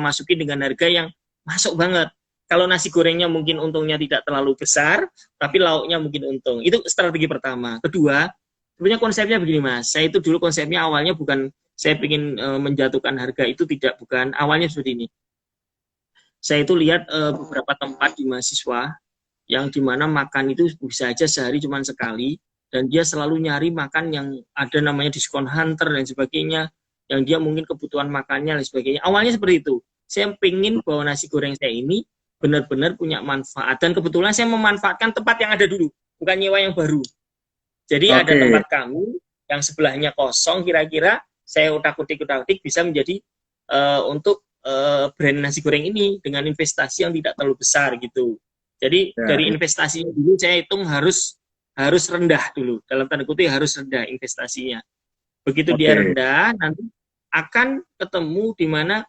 masukin dengan harga yang masuk banget. Kalau nasi gorengnya mungkin untungnya tidak terlalu besar, tapi lauknya mungkin untung. Itu strategi pertama. Kedua, sebenarnya konsepnya begini, Mas. Saya itu dulu konsepnya awalnya bukan saya ingin menjatuhkan harga, itu bukan. Awalnya seperti ini. Saya itu lihat beberapa tempat di mahasiswa yang dimana makan itu bisa aja sehari cuma sekali, dan dia selalu nyari makan yang ada namanya diskon hunter dan sebagainya, yang dia mungkin kebutuhan makannya dan sebagainya. Awalnya seperti itu. Saya pengen bahwa nasi goreng saya ini benar-benar punya manfaat, dan kebetulan saya memanfaatkan tempat yang ada dulu, bukan nyewa yang baru. Jadi ada tempat kami yang sebelahnya kosong, kira-kira saya utak-utik bisa menjadi untuk brand nasi goreng ini dengan investasi yang tidak terlalu besar gitu. Jadi dari investasinya dulu saya hitung harus rendah dulu, dalam tanda kutip harus rendah investasinya. Begitu dia rendah, nanti akan ketemu di mana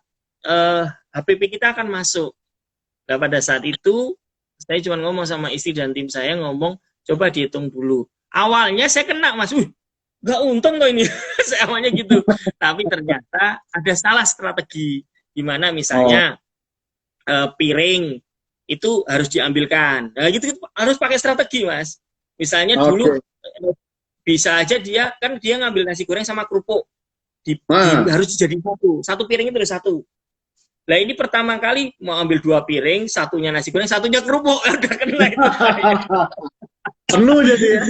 HPP kita akan masuk. Nah, pada saat itu saya cuma ngomong sama istri dan tim saya, ngomong coba dihitung dulu. Awalnya saya kena, Mas, nggak untung kok ini. Saya awalnya gitu. Tapi ternyata ada salah strategi, gimana misalnya piring itu harus diambilkan. Nah, gitu harus pakai strategi, Mas. Misalnya dulu bisa aja dia ngambil nasi goreng sama kerupuk, harus dijadiin satu piring itu ada satu. Nah, ini pertama kali mau ambil 2 piring, satunya nasi goreng, satunya kerupuk. Udah kena itu. Penuh jadi ya.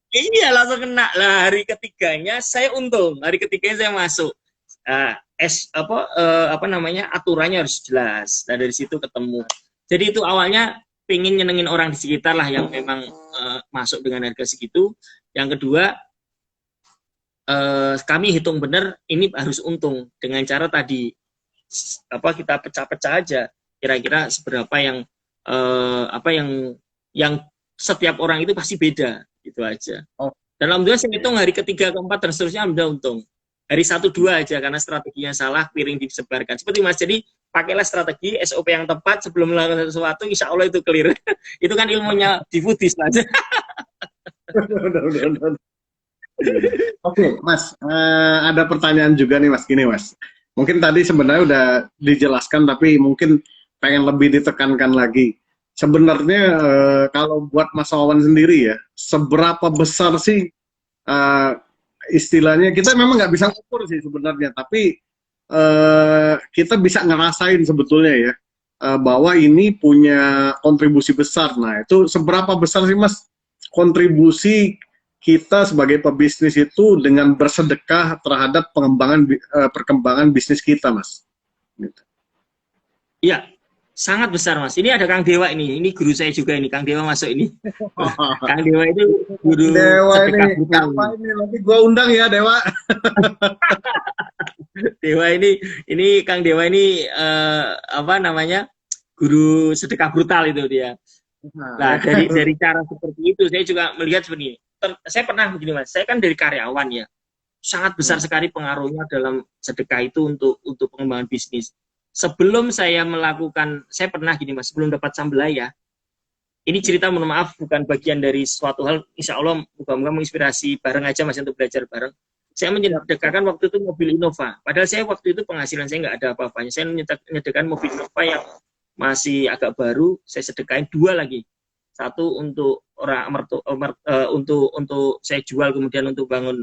Iya, langsung kena. Lah, hari ketiganya saya untung. Hari ketiganya saya masuk. Aturannya harus jelas. Nah, dari situ ketemu. Jadi itu awalnya pengen nyenengin orang di sekitar lah yang memang masuk dengan harga segitu. Yang kedua, kami hitung benar ini harus untung dengan cara tadi kita pecah-pecah aja, kira-kira seberapa yang setiap orang itu pasti beda, gitu aja. Dan alhamdulillah saya hitung hari ketiga, keempat dan seterusnya alhamdulillah untung. hari 1-2 aja karena strateginya salah, piring disebarkan. Seperti Mas, jadi pakailah strategi SOP yang tepat sebelum melakukan sesuatu, insya Allah itu clear. Itu kan ilmunya di foodies Mas. Oke, Mas, ada pertanyaan juga nih Mas, gini Mas. Mungkin tadi sebenarnya udah dijelaskan, tapi mungkin pengen lebih ditekankan lagi. Sebenarnya kalau buat Mas Wawan sendiri ya, seberapa besar sih istilahnya, kita memang nggak bisa ukur sih sebenarnya, tapi kita bisa ngerasain sebetulnya ya, bahwa ini punya kontribusi besar. Nah, itu seberapa besar sih Mas kontribusi kita sebagai pebisnis itu dengan bersedekah terhadap perkembangan bisnis kita, Mas? Gitu. Iya, sangat besar Mas. Ini ada Kang Dewa ini guru saya juga ini, Kang Dewa masuk ini. Kang Dewa itu guru Dewa sedekah ini, apa ini? Nanti gua undang ya Dewa. Dewa ini Kang Dewa ini apa namanya, guru sedekah brutal itu dia. Nah dari cara seperti itu saya juga melihat seperti ini. Saya pernah begini Mas, saya kan dari karyawan ya, sangat besar sekali pengaruhnya dalam sedekah itu untuk pengembangan bisnis. Sebelum saya melakukan, saya pernah gini Mas, sebelum dapat Sambalaya, ini cerita mohon maaf bukan bagian dari suatu hal, insya Allah moga-moga menginspirasi bareng aja Mas untuk belajar bareng. Saya menyedekahkan waktu itu mobil Innova, padahal saya waktu itu penghasilan saya nggak ada apa-apanya, saya menyedekahkan mobil Innova yang masih agak baru, saya sedekahin 2 lagi. Satu untuk untuk saya jual kemudian untuk bangun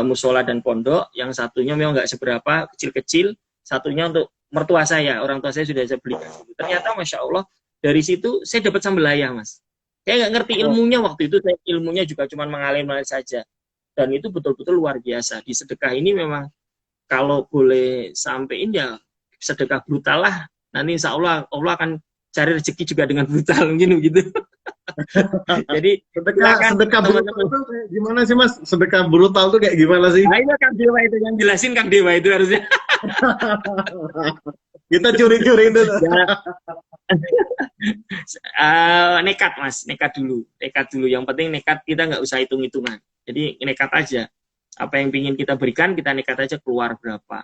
musola dan pondok, yang satunya memang nggak seberapa, kecil-kecil, satunya untuk mertua saya, orang tua saya sudah saya belikan. Ternyata Masya Allah dari situ saya dapat Sambalaya Mas. Saya nggak ngerti ilmunya waktu itu, saya ilmunya juga cuma mengalir saja, dan itu betul-betul luar biasa. Di sedekah ini memang kalau boleh sampein ya sedekah brutal lah, nanti insya Allah Allah akan cari rezeki juga dengan brutal mungkin begitu. Jadi sedekah brutal itu kayak gimana sih Mas? Sedekah brutal itu kayak gimana sih? Nah, ini Kang Dewa itu yang jelasin, Kang Dewa itu harusnya. Kita curi-curi dulu. Nekat Mas, nekat dulu. Yang penting nekat, kita nggak usah hitung-hitungan. Jadi nekat aja. Apa yang ingin kita berikan, kita nekat aja keluar berapa.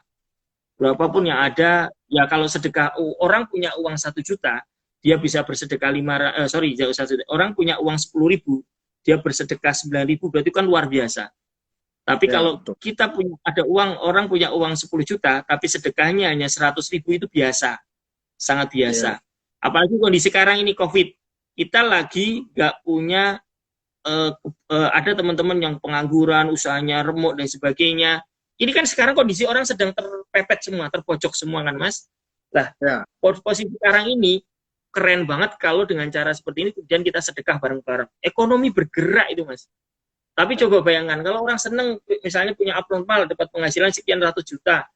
Berapapun yang ada, ya kalau sedekah, orang punya uang 1 juta, dia bisa bersedekah orang punya uang 10.000, dia bersedekah 9.000, berarti kan luar biasa. Tapi ya, kalau betul. Kita ada uang, orang punya uang 10 juta, tapi sedekahnya hanya 100.000, itu biasa, sangat biasa. Ya. Apalagi kondisi sekarang ini COVID, kita lagi nggak punya, ada teman-teman yang pengangguran, usahanya remuk dan sebagainya. Ini kan sekarang kondisi orang sedang terpepet semua, terpojok semua kan Mas. Lah, ya. Posisi sekarang ini keren banget kalau dengan cara seperti ini kemudian kita sedekah bareng-bareng. Ekonomi bergerak itu Mas. Tapi coba bayangkan kalau orang seneng misalnya punya abnormal dapat penghasilan sekian ratus juta,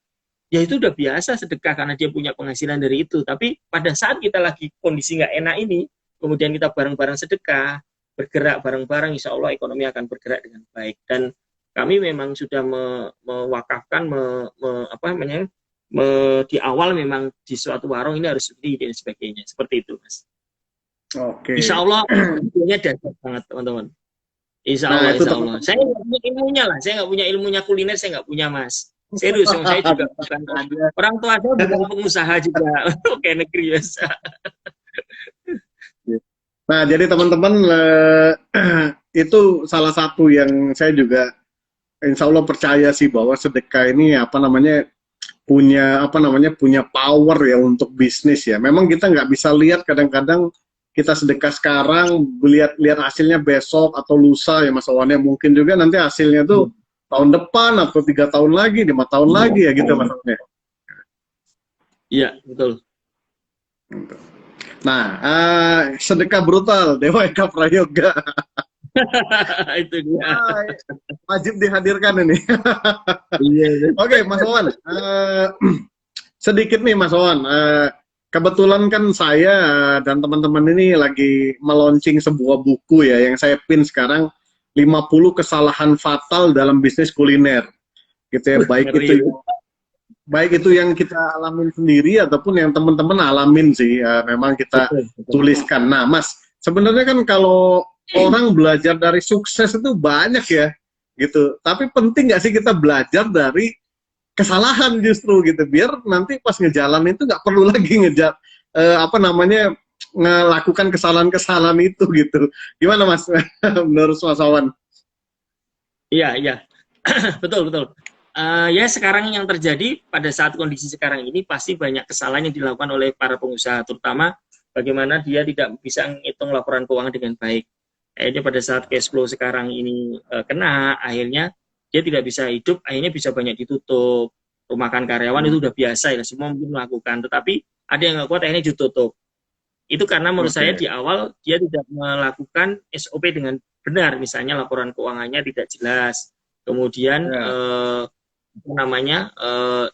ya itu udah biasa sedekah karena dia punya penghasilan dari itu. Tapi pada saat kita lagi kondisi nggak enak ini, kemudian kita bareng-bareng sedekah, bergerak bareng-bareng, insya Allah ekonomi akan bergerak dengan baik. Dan kami memang sudah mewakafkan, di awal memang di suatu warung ini harus seperti dan sebagainya, seperti itu Mas. Oke. Insya Allah ilmunya dasar banget teman-teman. Insya Allah, insya Allah. Saya nggak punya ilmunya lah, saya nggak punya ilmunya kuliner, saya nggak punya Mas. Serius, saya juga bukan orang tua saya bukan pengusaha juga, kayak negeri biasa. Nah jadi teman-teman itu salah satu yang saya juga insya Allah percaya sih bahwa sedekah ini punya power ya untuk bisnis ya. Memang kita nggak bisa lihat, kadang-kadang kita sedekah sekarang, lihat hasilnya besok atau lusa ya Mas Wawan, mungkin juga nanti hasilnya tuh tahun depan atau 3 tahun lagi, 5 tahun lagi ya gitu maksudnya. Iya betul. Nah sedekah brutal Dewa Eka Prayoga. Itu dia. Wajib dihadirkan ini. Oke, Mas Wawan. Sedikit nih Mas Wawan. Kebetulan kan saya dan teman-teman ini lagi meluncing sebuah buku ya yang saya pin sekarang, 50 kesalahan fatal dalam bisnis kuliner. Gitu ya, baik itu yang kita alamin sendiri ataupun yang teman-teman alamin sih, memang kita tuliskan. Nah, Mas, sebenarnya kan kalau orang belajar dari sukses itu banyak ya, gitu. Tapi penting nggak sih kita belajar dari kesalahan justru gitu, biar nanti pas ngejalan itu nggak perlu lagi melakukan kesalahan-kesalahan itu gitu. Gimana Mas menurut Mas Wawan? Iya, iya. Betul, betul. Ya sekarang yang terjadi pada saat kondisi sekarang ini pasti banyak kesalahan yang dilakukan oleh para pengusaha, terutama bagaimana dia tidak bisa menghitung laporan keuangan dengan baik. Akhirnya pada saat cash flow sekarang ini kena, akhirnya dia tidak bisa hidup, akhirnya bisa banyak ditutup. Rumahkan karyawan itu udah biasa ya, semua mungkin melakukan. Tetapi ada yang nggak kuat, akhirnya ditutup. Itu karena menurut saya di awal dia tidak melakukan SOP dengan benar, misalnya laporan keuangannya tidak jelas, kemudian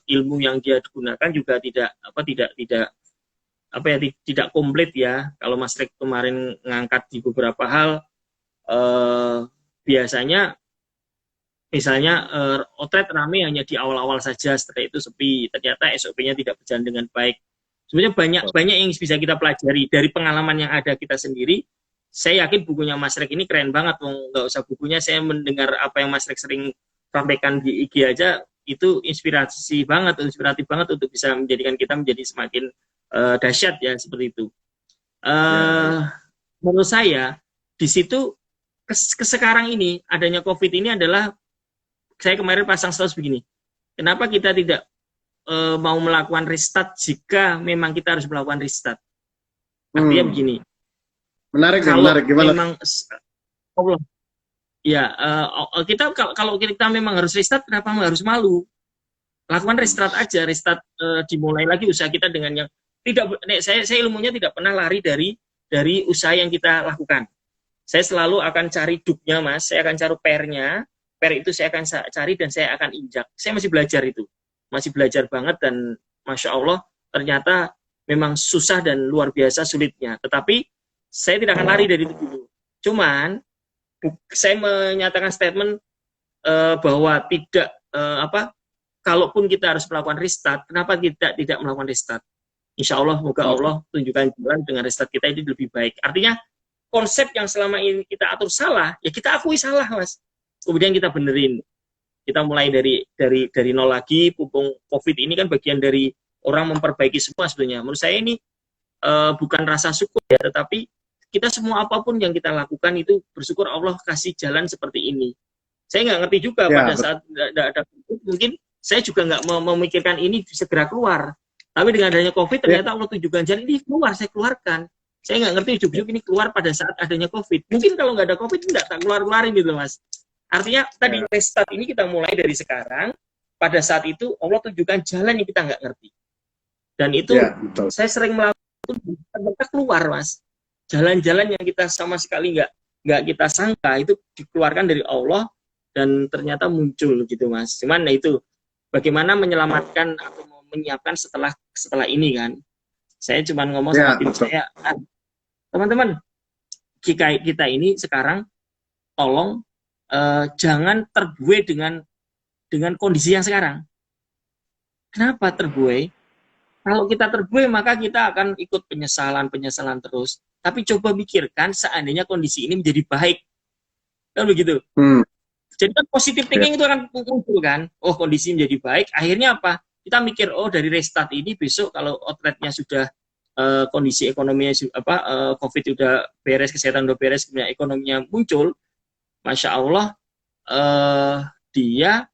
ilmu yang dia gunakan juga tidak komplit ya. Kalau Mas Rek kemarin ngangkat di beberapa hal, biasanya misalnya outlet rame hanya di awal-awal saja, setelah itu sepi, ternyata SOP-nya tidak berjalan dengan baik. Sebenarnya banyak yang bisa kita pelajari dari pengalaman yang ada kita sendiri. Saya yakin bukunya Mas Rek ini keren banget, nggak usah bukunya, saya mendengar apa yang Mas Rek sering sampaikan di IG aja, itu inspiratif banget untuk bisa menjadikan kita menjadi semakin dahsyat ya, seperti itu. Menurut saya di situ sekarang ini adanya COVID ini adalah, saya kemarin pasang status begini, kenapa kita tidak mau melakukan restart jika memang kita harus melakukan restart? Artinya begini, menarik gimana? Memang Allah, ya kalau kita memang harus restart, kenapa harus malu? Lakukan restart aja, restart, dimulai lagi usaha kita dengan yang tidak. Saya ilmunya tidak pernah lari dari usaha yang kita lakukan. Saya selalu akan cari dupnya, Mas. Saya akan cari pernya. Per itu saya akan cari dan saya akan injak. Saya masih belajar itu. Masih belajar banget, dan Masya Allah ternyata memang susah dan luar biasa sulitnya. Tetapi saya tidak akan lari dari itu dulu. Cuman saya menyatakan statement bahwa tidak kalaupun kita harus melakukan restart, kenapa kita tidak melakukan restart? Insya Allah, moga Allah tunjukkan jalan dengan restart kita ini lebih baik. Artinya konsep yang selama ini kita atur salah, ya kita akui salah, Mas. Kemudian kita benerin. Kita mulai dari nol lagi. Pupung COVID ini kan bagian dari orang memperbaiki semua sebenarnya. Menurut saya ini bukan rasa syukur ya, tetapi kita semua apapun yang kita lakukan itu bersyukur Allah kasih jalan seperti ini. Saya nggak ngerti juga pada saat tidak ada COVID, mungkin saya juga nggak memikirkan ini segera keluar. Tapi dengan adanya COVID, ternyata Allah tunjukkan jalan ini keluar, saya keluarkan. Saya nggak ngerti ujuk-ujuk ini keluar pada saat adanya COVID. Mungkin kalau nggak ada COVID, nggak keluar-keluarin gitu, Mas. Artinya tadi restart ini kita mulai dari sekarang. Pada saat itu Allah tunjukkan jalan yang kita nggak ngerti. Dan itu saya sering melakukan, ternyata keluar, Mas. Jalan-jalan yang kita sama sekali nggak kita sangka itu dikeluarkan dari Allah dan ternyata muncul gitu, Mas. Cuman itu bagaimana menyelamatkan atau menyiapkan setelah ini kan. Saya cuma ngomong sama tim saya, teman-teman, kita ini sekarang tolong jangan terbuai dengan kondisi yang sekarang. Kenapa terbuai? Kalau kita terbuai maka kita akan ikut penyesalan terus. Tapi coba pikirkan seandainya kondisi ini menjadi baik, kan begitu? Jadi kan positif thinking itu akan muncul kan. Oh, kondisi menjadi baik, akhirnya apa? Kita mikir, oh dari restart ini besok kalau outletnya sudah kondisi ekonominya COVID sudah beres, kesehatan sudah beres, kemudian ekonominya muncul, Masya Allah, dia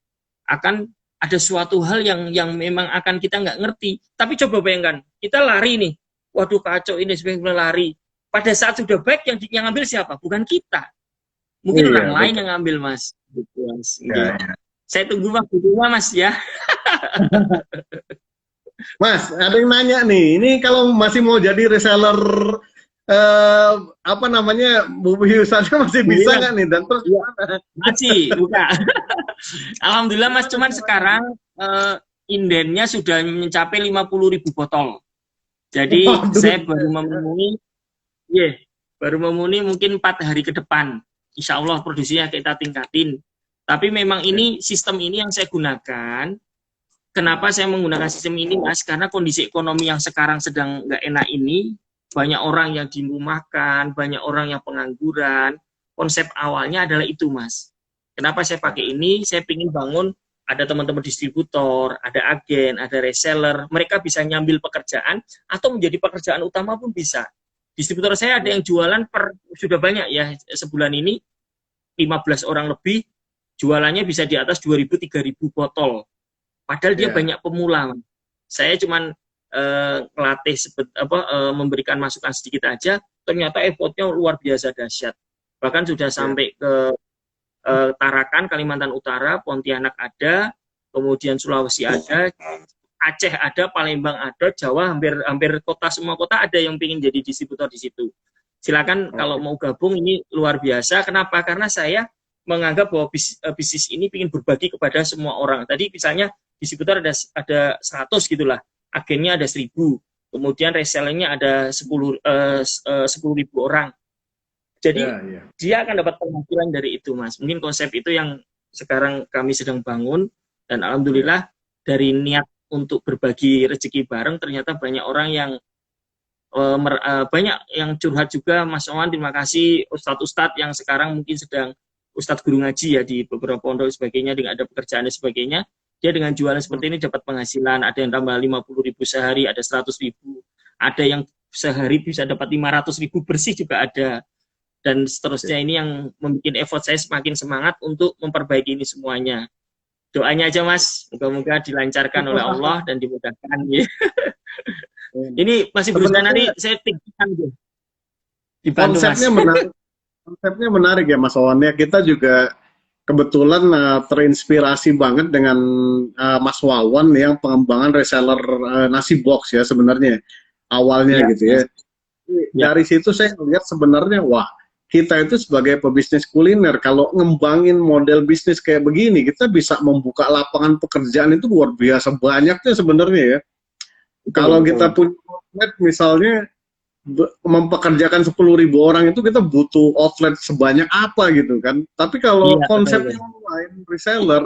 akan ada suatu hal yang memang akan kita nggak ngerti. Tapi coba bayangkan, kita lari nih, waduh kacau ini, sebenarnya lari. Pada saat sudah baik, yang ngambil siapa? Bukan kita. Mungkin orang lain yang ngambil, Mas. Gitu, Mas. Saya tunggu waktunya, Mas ya. Mas, ada yang nanya nih, ini kalau masih mau jadi reseller bubuk hiusannya masih bisa nggak nih? Dan terus gimana? Masih, buka. Alhamdulillah, Mas, cuman sekarang indennya sudah mencapai 50.000 botol. Jadi saya baru memenuhi mungkin 4 hari ke depan. Insya Allah produksinya kita tingkatin. Tapi memang ini sistem ini yang saya gunakan. Kenapa saya menggunakan sistem ini, Mas? Karena kondisi ekonomi yang sekarang sedang nggak enak ini, banyak orang yang dirumahkan, banyak orang yang pengangguran. Konsep awalnya adalah itu, Mas. Kenapa saya pakai ini? Saya ingin bangun ada teman-teman distributor, ada agen, ada reseller, mereka bisa nyambil pekerjaan atau menjadi pekerjaan utama pun bisa. Distributor saya ada yang jualan sudah banyak ya, sebulan ini 15 orang lebih, jualannya bisa di atas 2.000-3.000 botol. Padahal dia banyak pemula. Saya cuman ngelatih memberikan masukan sedikit aja, ternyata effortnya luar biasa dahsyat. Bahkan sudah sampai ke Tarakan, Kalimantan Utara, Pontianak ada, kemudian Sulawesi ada, Aceh ada, Palembang ada, Jawa hampir semua kota ada yang ingin jadi distributor di situ. Silakan kalau mau gabung, ini luar biasa. Kenapa? Karena saya menganggap bahwa bisnis ini ingin berbagi kepada semua orang. Tadi misalnya distributor ada 100 gitulah, agennya ada 1.000, kemudian resellingnya ada 10.000 orang. Jadi dia akan dapat penghasilan dari itu, Mas. Mungkin konsep itu yang sekarang kami sedang bangun, dan alhamdulillah dari niat untuk berbagi rezeki bareng, ternyata banyak orang yang banyak yang curhat juga. Mas Wawan, terima kasih. Ustadz-ustadz yang sekarang mungkin sedang ustadz guru ngaji ya di beberapa pondok sebagainya, dengan ada pekerjaan dan sebagainya, dia dengan jualan seperti ini dapat penghasilan. Ada yang tambah 50.000 sehari, ada 100.000, ada yang sehari bisa dapat 500.000 bersih juga ada. Dan seterusnya, ini yang membuat effort saya semakin semangat untuk memperbaiki ini semuanya. Doanya aja, Mas, moga-moga dilancarkan oleh Allah dan dimudahkan. Ya. Ini masih berusaha, nanti saya tinggikan gitu. Konsepnya menarik ya, Mas Wawan. Ya, kita juga kebetulan terinspirasi banget dengan Mas Wawan yang pengembangan reseller nasi box ya sebenarnya awalnya gitu ya. Dari situ saya melihat sebenarnya, wah, kita itu sebagai pebisnis kuliner, kalau ngembangin model bisnis kayak begini, kita bisa membuka lapangan pekerjaan itu luar biasa banyaknya sebenarnya ya. Kalau kita punya outlet misalnya mempekerjakan 10.000 orang, itu kita butuh outlet sebanyak apa gitu kan. Tapi kalau konsepnya online reseller,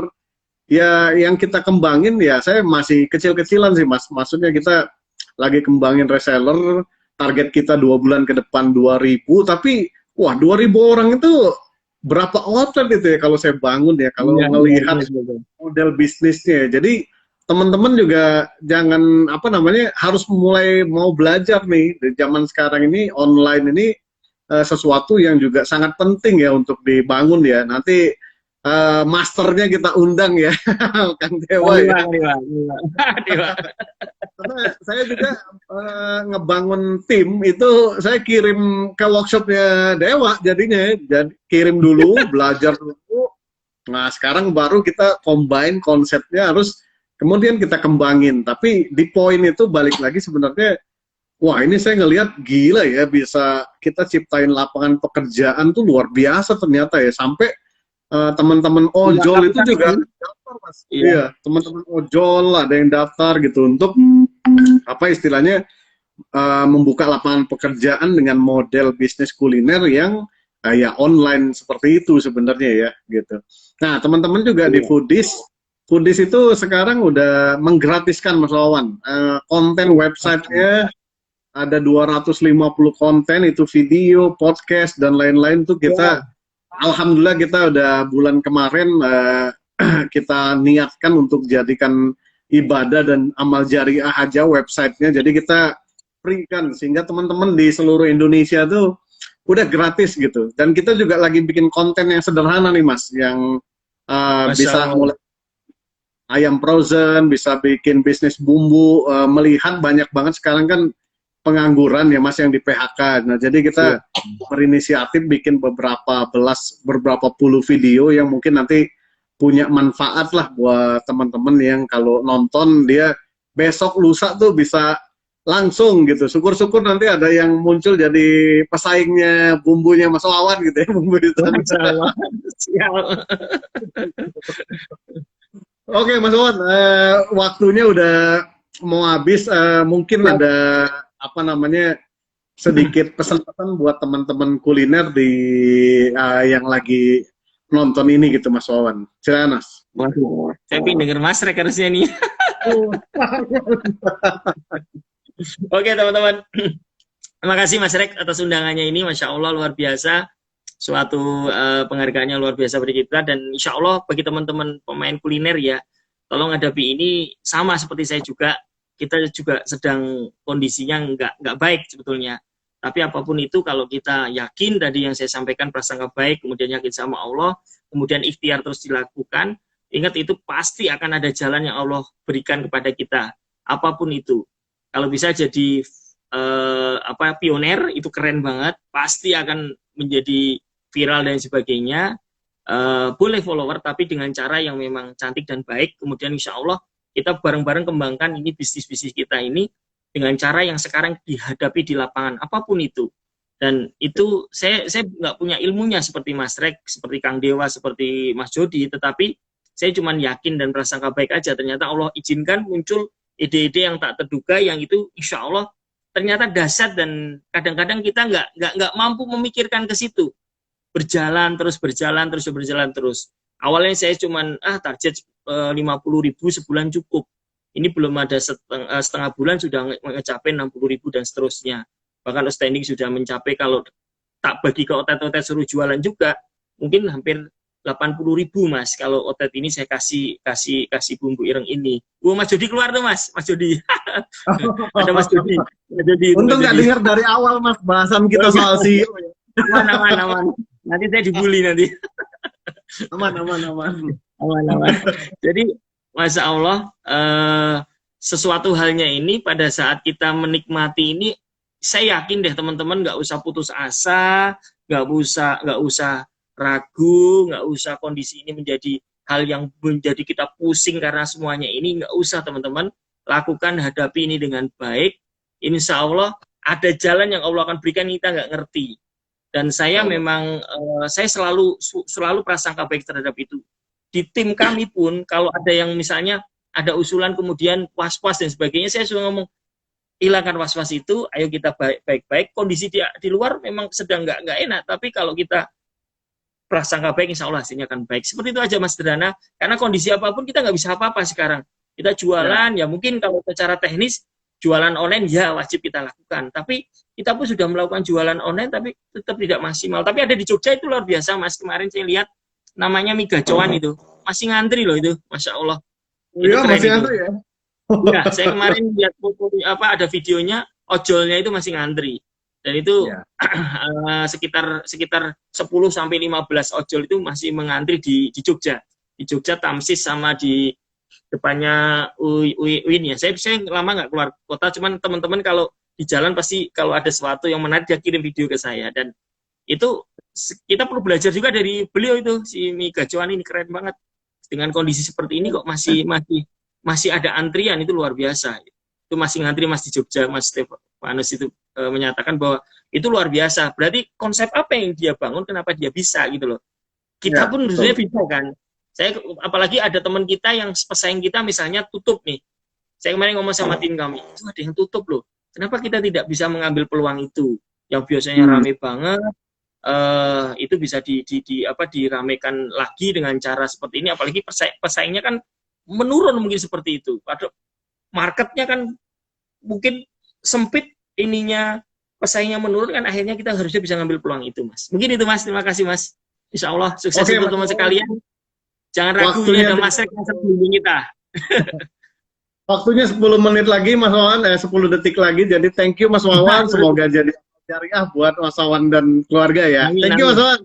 ya yang kita kembangin, ya saya masih kecil-kecilan sih, Mas. Maksudnya kita lagi kembangin reseller, target kita 2 bulan ke depan 2.000, tapi wah, 2.000 orang itu berapa outlet itu ya kalau saya bangun ya, kalau melihat model bisnisnya. Jadi teman-teman juga jangan harus mulai mau belajar nih di zaman sekarang ini. Online ini sesuatu yang juga sangat penting ya untuk dibangun ya. Nanti masternya kita undang ya, Kang Dewa ya. Dewa. Karena saya juga ngebangun tim itu, saya kirim ke workshopnya Dewa jadinya, jadi kirim dulu, belajar dulu. Nah sekarang baru kita combine konsepnya, harus kemudian kita kembangin. Tapi di poin itu balik lagi sebenarnya, wah ini saya ngelihat gila ya, bisa kita ciptain lapangan pekerjaan tuh luar biasa ternyata ya, sampai teman-teman ojol itu juga daftar, Mas. Iya, teman-teman ojol ada yang daftar gitu untuk apa istilahnya membuka lapangan pekerjaan dengan model bisnis kuliner yang ya online seperti itu sebenarnya ya gitu. Nah, teman-teman juga di Foodies itu sekarang udah menggratiskan, Mas Wawan, konten websitenya ada 250 konten, itu video, podcast dan lain-lain tuh kita alhamdulillah kita udah bulan kemarin kita niatkan untuk jadikan ibadah dan amal jariah aja websitenya. Jadi kita free kan, sehingga teman-teman di seluruh Indonesia tuh udah gratis gitu. Dan kita juga lagi bikin konten yang sederhana nih, Mas, yang bisa mulai ayam frozen, bisa bikin bisnis bumbu, melihat banyak banget sekarang kan pengangguran ya, Mas, yang di PHK. Nah, jadi kita berinisiatif bikin beberapa puluh video yang mungkin nanti punya manfaat lah buat teman-teman yang kalau nonton dia besok lusa tuh bisa langsung gitu. Syukur-syukur nanti ada yang muncul jadi pesaingnya bumbunya Mas Wawan gitu ya, bumbu itu. Oke, Mas Wawan, waktunya udah mau habis. Mungkin ada sedikit pesan-pesan buat teman-teman kuliner di yang lagi nonton ini gitu, Mas Wawan. Silakan, Mas. Waduh, saya pengen denger Mas Rek harusnya nih. Oke, teman-teman. Terima kasih Mas Rek atas undangannya ini, Masya Allah luar biasa. suatu penghargaan yang luar biasa bagi kita, dan insya Allah bagi teman-teman pemain kuliner ya, tolong hadapi ini sama seperti saya juga, kita juga sedang kondisinya nggak baik sebetulnya. Tapi apapun itu, kalau kita yakin tadi yang saya sampaikan, prasangka baik, kemudian yakin sama Allah, kemudian ikhtiar terus dilakukan, ingat itu pasti akan ada jalan yang Allah berikan kepada kita, apapun itu. Kalau bisa jadi pioner, itu keren banget, pasti akan menjadi viral dan sebagainya. Boleh follower, tapi dengan cara yang memang cantik dan baik. Kemudian insya Allah kita bareng-bareng kembangkan ini bisnis-bisnis kita ini dengan cara yang sekarang dihadapi di lapangan, apapun itu. Dan itu saya nggak punya ilmunya seperti Mas Rek, seperti Kang Dewa, seperti Mas Jody, tetapi saya cuma yakin dan prasangka baik aja. Ternyata Allah izinkan muncul ide-ide yang tak terduga, yang itu insya Allah ternyata dahsyat, dan kadang-kadang kita nggak mampu memikirkan ke situ. Berjalan terus. Awalnya saya cuma target 50.000 sebulan cukup. Ini belum ada setengah bulan sudah mencapai 60.000 dan seterusnya. Bahkan outstanding sudah mencapai, kalau tak bagi ke otet-otet suruh jualan juga, mungkin hampir 80.000 Mas. Kalau otet ini saya kasih bumbu ireng ini. Mas Jody keluar tuh Mas Jody. Ada Mas Jody. Untung nggak dengar dari awal Mas bahasan kita soal CEO. Aman. Nanti saya dibully nanti. Aman. Jadi Masya Allah, sesuatu halnya ini pada saat kita menikmati ini, saya yakin deh teman-teman nggak usah putus asa, nggak usah ragu, nggak usah kondisi ini menjadi hal yang menjadi kita pusing karena semuanya ini, nggak usah teman-teman. Lakukan, hadapi ini dengan baik. Insya Allah ada jalan yang Allah akan berikan, kita nggak ngerti. Dan saya memang saya selalu prasangka baik terhadap itu. Di tim kami pun kalau ada yang misalnya ada usulan kemudian was-was dan sebagainya, saya sudah ngomong, hilangkan was-was itu, ayo kita baik-baik. Kondisi di luar memang sedang nggak enak, tapi kalau kita prasangka baik, insya Allah hasilnya akan baik. Seperti itu aja Mas Sederhana, karena kondisi apapun kita nggak bisa apa-apa sekarang. Kita jualan ya mungkin kalau secara teknis jualan online ya wajib kita lakukan, tapi kita pun sudah melakukan jualan online tapi tetap tidak maksimal. Tapi ada di Jogja itu luar biasa Mas, kemarin saya lihat namanya mie gacoan itu masih ngantri loh itu, Masya Allah. Iya masih ngantri ya. Ya, saya kemarin lihat foto ada videonya, ojolnya itu masih ngantri, dan itu sekitar 10 sampai 15 ojol itu masih mengantri di Jogja, Tamsis sama di depannya UIN ya. Saya lama nggak keluar kota, cuman teman-teman kalau di jalan pasti kalau ada sesuatu yang menarik dia kirim video ke saya, dan itu kita perlu belajar juga dari beliau itu, si mie gacoan ini keren banget. Dengan kondisi seperti ini kok masih ada antrian, itu luar biasa. Itu masih ngantri Mas di Jogja, Mas Stefanus itu menyatakan bahwa itu luar biasa. Berarti konsep apa yang dia bangun, kenapa dia bisa gitu loh. Kita pun sebenarnya bisa kan. Apalagi ada teman kita yang pesaing kita misalnya tutup nih. Saya kemarin ngomong sama tim kami, itu ada yang tutup loh. Kenapa kita tidak bisa mengambil peluang itu? Yang biasanya rame banget, itu bisa diramekan lagi dengan cara seperti ini. Apalagi pesaingnya kan menurun mungkin seperti itu. Padahal marketnya kan mungkin sempit, ininya pesaingnya menurun kan, akhirnya kita harusnya bisa ngambil peluang itu Mas. Mungkin itu Mas, terima kasih Mas. Insya Allah sukses untuk teman sekalian. Jangan ragu, ini ada Mas Rek yang sebelum kita. Waktunya 10 menit lagi Mas Wawan, 10 detik lagi. Jadi thank you Mas Wawan, semoga jadi syariah buat Mas Wawan dan keluarga ya. Thank you Mas Wawan.